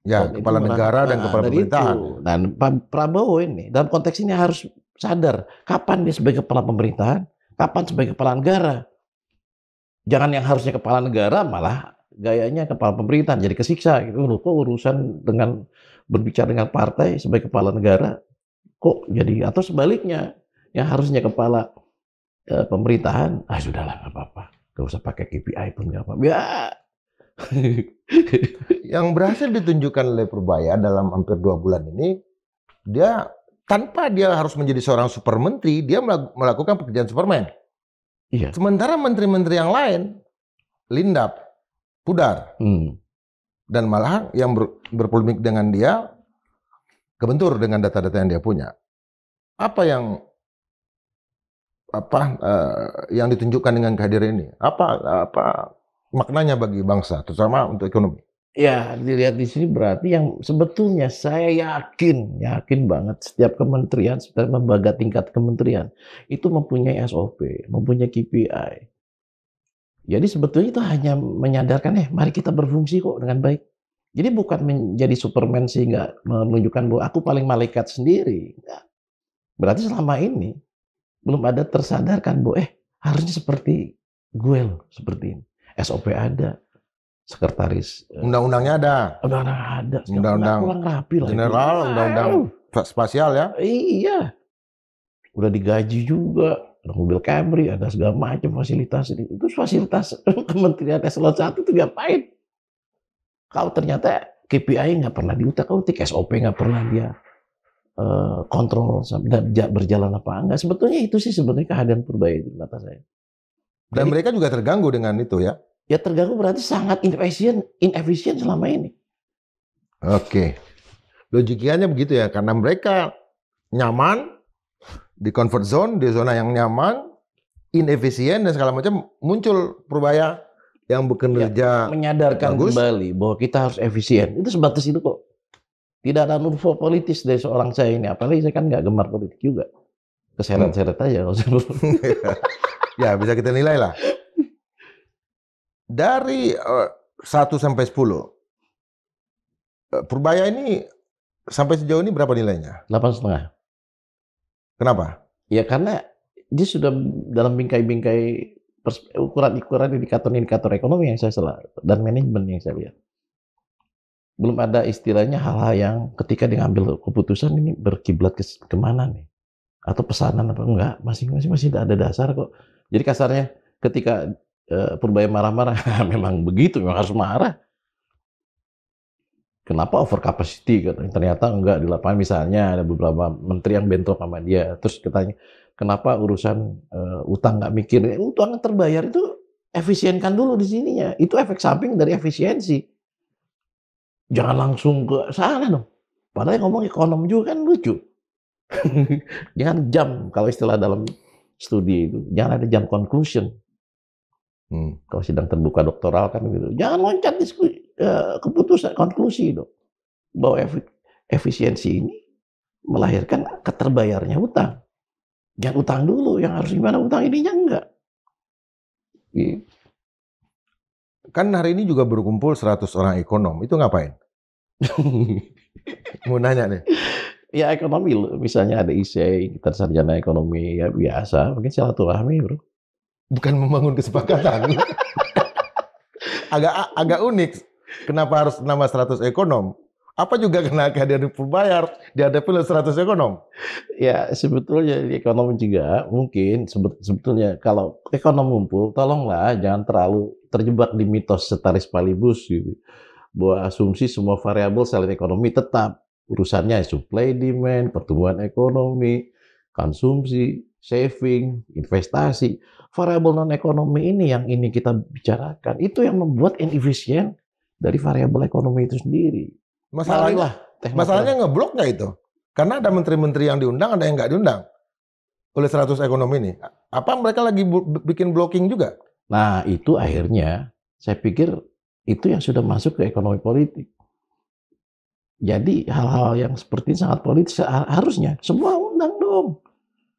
[SPEAKER 2] dan
[SPEAKER 1] kepala negara dan kepala pemerintahan.
[SPEAKER 2] Dan Prabowo ini dalam konteks ini harus sadar kapan dia sebagai kepala pemerintahan, kapan sebagai kepala negara. Jangan yang harusnya kepala negara malah gayanya kepala pemerintahan jadi kesiksa gitu. Kok urusan dengan berbicara dengan partai sebagai kepala negara kok jadi, atau sebaliknya yang harusnya kepala pemerintahan, sudahlah nggak apa-apa, nggak usah pakai KPI pun nggak apa-apa. Ya.
[SPEAKER 1] Yang berhasil ditunjukkan oleh Purbaya dalam hampir 2 bulan ini, dia tanpa dia harus menjadi seorang super menteri, dia melakukan pekerjaan Superman.
[SPEAKER 2] Iya.
[SPEAKER 1] Sementara menteri-menteri yang lain lindap, pudar, dan malah yang berpolemik dengan dia kebentur dengan data-data yang dia punya. Apa yang ditunjukkan dengan kehadiran ini? Apa maknanya bagi bangsa, terutama untuk ekonomi?
[SPEAKER 2] Ya, dilihat di sini berarti yang sebetulnya saya yakin banget setiap kementerian, setiap lembaga tingkat kementerian itu mempunyai SOP, mempunyai KPI. Jadi sebetulnya itu hanya menyadarkan, mari kita berfungsi kok dengan baik. Jadi bukan menjadi Superman sehingga menunjukkan bahwa aku paling malaikat sendiri. Enggak. Berarti selama ini belum ada tersadarkan bahwa harusnya seperti gue loh, seperti ini. SOP ada, sekretaris.
[SPEAKER 1] Undang-undangnya ada.
[SPEAKER 2] Undang-undang ada.
[SPEAKER 1] Undang-undang
[SPEAKER 2] kurang rapi lah.
[SPEAKER 1] General, undang-undang spasial ya.
[SPEAKER 2] Iya. Udah digaji juga. Ada mobil Camry, ada segala macam fasilitas ini. Itu fasilitas Kementerian Eselon 1 itu ngapain? Kalau ternyata KPI nggak pernah diutak-utik, SOP nggak pernah dia kontrol dan berjalan apa enggak. Sebetulnya itu sih sebetulnya kehadiran Purbaya di mata saya.
[SPEAKER 1] Dan jadi, mereka juga terganggu dengan itu ya?
[SPEAKER 2] Ya terganggu berarti sangat inefisien selama ini.
[SPEAKER 1] Oke. Logikanya begitu ya, karena mereka nyaman di comfort zone, di zona yang nyaman, inefisien dan segala macam, muncul Purbaya yang bekerja
[SPEAKER 2] menyadarkan
[SPEAKER 1] bagus.
[SPEAKER 2] Kembali bahwa kita harus efisien. Itu sebatas itu kok. Tidak ada nuansa politis dari seorang saya ini. Apalagi saya kan nggak gemar politik juga. Keseret-seret aja.
[SPEAKER 1] Ya, bisa kita nilai lah. Dari 1 sampai 10, Purbaya ini sampai sejauh ini berapa nilainya?
[SPEAKER 2] 8,5.
[SPEAKER 1] Kenapa?
[SPEAKER 2] Ya karena dia sudah dalam bingkai-bingkai ukuran-ukuran indikator-indikator ekonomi yang saya salah dan manajemen yang saya lihat. Belum ada istilahnya hal-hal yang ketika dia ngambil keputusan ini berkiblat kemana nih? Atau pesanan apa enggak? Masing-masing masih ada dasar kok. Jadi kasarnya ketika Purbaya marah-marah, memang begitu, memang harus marah. Kenapa over capacity? Ternyata enggak di lapangan. Misalnya ada beberapa menteri yang bentrok sama dia. Terus katanya, kenapa urusan utang nggak mikir? Utang terbayar itu efisienkan dulu di sininya. Itu efek samping dari efisiensi. Jangan langsung ke sana dong. Padahal yang ngomong ekonom juga kan lucu. Jangan jump, kalau istilah dalam studi itu. Jangan ada jump conclusion. Kalau sidang terbuka doktoral kan gitu. Jangan loncat keputusan, konklusi dong. Bahwa efisiensi ini melahirkan keterbayarnya utang. Jangan utang dulu, yang harus gimana utang ininya enggak.
[SPEAKER 1] Kan hari ini juga berkumpul 100 orang ekonom, itu ngapain? Mau nanya nih.
[SPEAKER 2] Ya ekonomi, misalnya ada ISEI, kita sarjana ekonomi, ya biasa, mungkin silaturahmi bro.
[SPEAKER 1] Bukan membangun kesepakatan. agak unik. Kenapa harus nama 100 ekonom? Apa juga kena kehadiran Purbaya dihadapi oleh 100 ekonom?
[SPEAKER 2] Ya sebetulnya di ekonomi juga mungkin sebetulnya kalau ekonom ngumpul, tolonglah jangan terlalu terjebak di mitos setaris paribus gitu. Bahwa asumsi semua variabel selain ekonomi tetap urusannya supply demand, pertumbuhan ekonomi, konsumsi, saving, investasi. Variabel non ekonomi ini yang ini kita bicarakan, itu yang membuat inefisien dari variabel ekonomi itu sendiri.
[SPEAKER 1] Masalahnya ngeblok nggak itu? Karena ada menteri-menteri yang diundang, ada yang nggak diundang oleh 100 ekonomi ini. Apa mereka lagi bikin blocking juga?
[SPEAKER 2] Nah itu akhirnya saya pikir itu yang sudah masuk ke ekonomi politik. Jadi hal-hal yang seperti ini sangat politis, harusnya semua undang dong.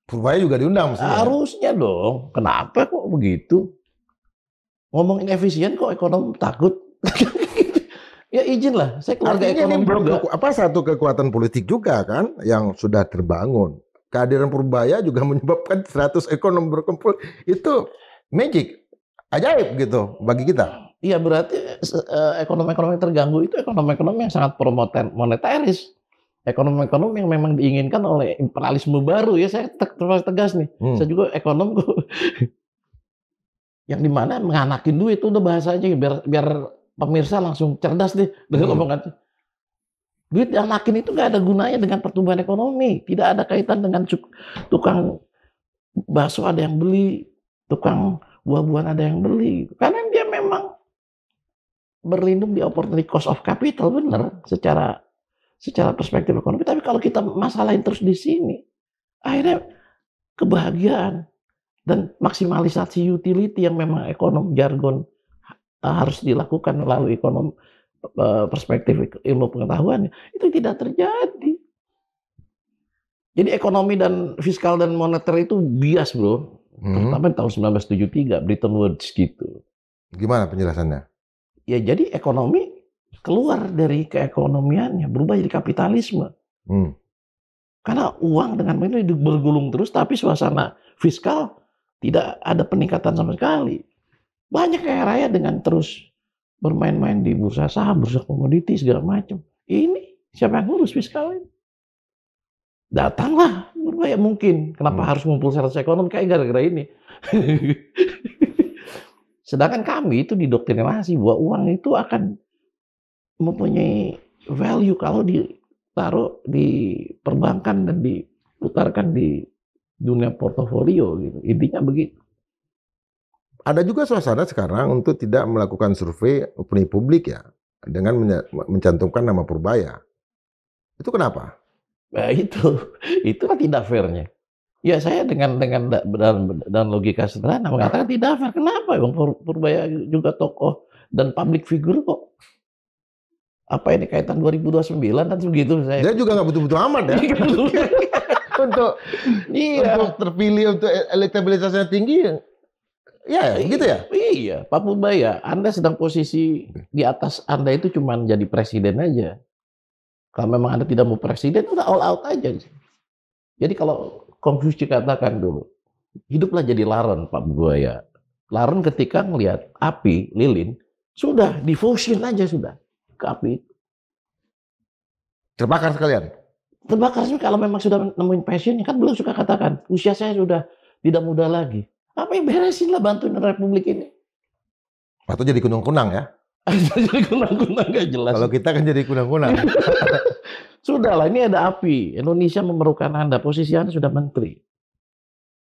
[SPEAKER 1] Purbaya juga diundang mestinya.
[SPEAKER 2] Harusnya dong. Kenapa kok begitu? Ngomongin efisien kok ekonom takut? Ya izin lah, saya keluarga ekonom juga.
[SPEAKER 1] Satu kekuatan politik juga kan yang sudah terbangun. Kehadiran Purbaya juga menyebabkan 100 ekonom berkumpul. Itu magic, ajaib gitu bagi kita.
[SPEAKER 2] Iya berarti ekonomi-ekonomi yang terganggu itu ekonomi-ekonomi yang sangat monetaris. Ekonomi-ekonomi yang memang diinginkan oleh imperialisme baru ya, saya tegas nih. Saya juga ekonom kok. Yang dimana menganakin duit itu udah bahasanya biar pemirsa langsung cerdas deh dengan omongannya. Duit dianakin itu nggak ada gunanya dengan pertumbuhan ekonomi. Tidak ada kaitan dengan tukang bakso ada yang beli, tukang buah-buahan ada yang beli. Karena dia memang berlindung di opportunity cost of capital, benar secara perspektif ekonomi. Tapi kalau kita masalahin terus di sini, akhirnya kebahagiaan dan maksimalisasi utility yang memang ekonom jargon harus dilakukan melalui ekonom perspektif ilmu pengetahuan, itu tidak terjadi. Jadi ekonomi dan fiskal dan moneter itu bias bro. Terutama tahun 1973 Bretton Woods gitu.
[SPEAKER 1] Gimana penjelasannya?
[SPEAKER 2] Ya jadi ekonomi keluar dari keekonomiannya, berubah jadi kapitalisme. Karena uang dengan itu bergulung terus, tapi suasana fiskal tidak ada peningkatan sama sekali. Banyak kaya raya dengan terus bermain-main di bursa saham, bursa komoditi, segala macam. Ini siapa yang ngurus fiskal ini? Datanglah Purbaya mungkin. Kenapa harus ngumpul 100 ekonom? Kayak gara-gara ini. Sedangkan kami itu didoktrinasi bahwa uang itu akan mempunyai value kalau ditaruh di perbankan dan diputarkan di dunia portofolio gitu. Intinya begitu.
[SPEAKER 1] Ada juga suasana sekarang untuk tidak melakukan survei opini publik ya dengan mencantumkan nama Purbaya. Itu kenapa?
[SPEAKER 2] Nah itu kan tidak fairnya. Ya saya dengan logika sederhana mengatakan tidak fair. Kenapa Bang Purbaya juga tokoh dan public figure kok? Apa ini kaitan 2029 kan begitu saya.
[SPEAKER 1] Dia juga nggak butuh-butuh amat ya. untuk
[SPEAKER 2] Iya.
[SPEAKER 1] untuk terpilih, untuk elektabilitasnya tinggi. Ya, begitu ya?
[SPEAKER 2] Iya, Pak Purbaya, Anda sedang posisi di atas Anda itu cuma jadi presiden aja. Kalau memang Anda tidak mau presiden, udah all out aja. Jadi kalau Konfusius katakan dulu, hiduplah jadi laron Pak Purbaya. Laron ketika melihat api lilin, sudah devotion aja sudah ke api itu.
[SPEAKER 1] Terbakar sekalian.
[SPEAKER 2] Terbakar sih kalau memang sudah nemuin passionnya, kan belum suka katakan, usia saya sudah tidak muda lagi. Apa yang beresin lah bantuin Republik ini.
[SPEAKER 1] Atau jadi kunang-kunang ya?
[SPEAKER 2] Jadi kunang-kunang gak jelas.
[SPEAKER 1] Kalau kita kan jadi kunang-kunang.
[SPEAKER 2] Sudahlah, ini ada api. Indonesia memerlukan Anda. Posisi Anda sudah menteri.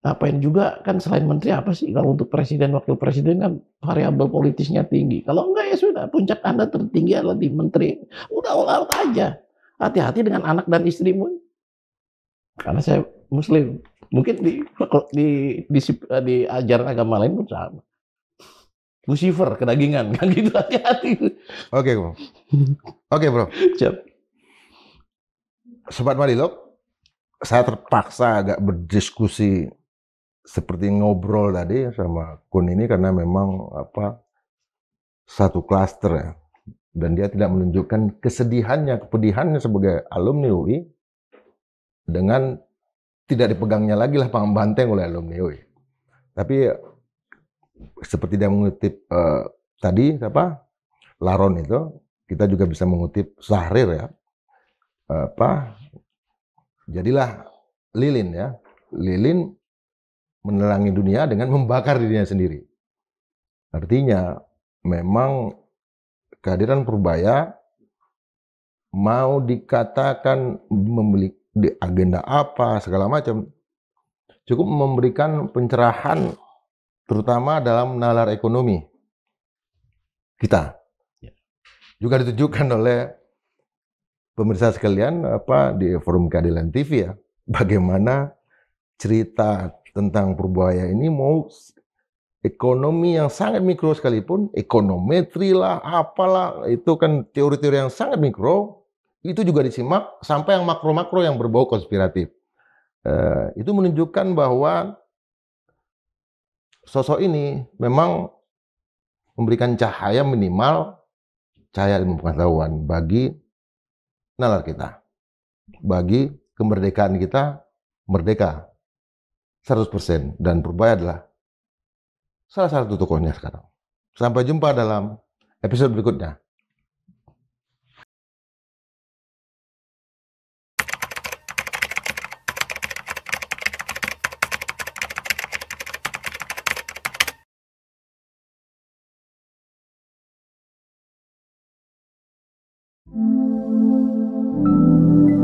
[SPEAKER 2] Ngapain juga kan selain menteri apa sih? Kalau untuk presiden, wakil presiden kan variabel politisnya tinggi. Kalau enggak ya sudah, puncak Anda tertinggi adalah di menteri. Udah all out aja. Hati-hati dengan anak dan istrimu. Karena saya Muslim. Mungkin di ajaran agama lain pun sama. Lucifer, kedagingan. Kan gitu, hati-hati.
[SPEAKER 1] Oke, bro. Oke, bro.
[SPEAKER 2] Siap.
[SPEAKER 1] Sobat Madilog, saya terpaksa agak berdiskusi seperti ngobrol tadi sama Kun ini karena memang satu klaster ya. Dan dia tidak menunjukkan kesedihannya, kepedihannya sebagai alumni UI dengan tidak dipegangnya lagi lah banteng oleh alumni UI. Tapi seperti dia mengutip tadi Laron itu, kita juga bisa mengutip Syahrir ya. Jadilah lilin ya. Lilin menerangi dunia dengan membakar dirinya sendiri. Artinya memang kehadiran Purbaya mau dikatakan memiliki agenda apa segala macam, cukup memberikan pencerahan terutama dalam nalar ekonomi kita. Juga ditunjukkan oleh pemirsa sekalian di Forum Keadilan TV ya, bagaimana cerita tentang Purbaya ini mau ekonomi yang sangat mikro sekalipun, ekonometri lah, apalah, itu kan teori-teori yang sangat mikro, itu juga disimak sampai yang makro-makro yang berbau konspiratif. Itu menunjukkan bahwa sosok ini memang memberikan cahaya minimal, cahaya ilmu pengetahuan bagi nalar kita, bagi kemerdekaan kita, merdeka 100%, dan Purbaya adalah salah satu tokohnya sekarang. Sampai jumpa dalam episode berikutnya.
[SPEAKER 3] Thank you.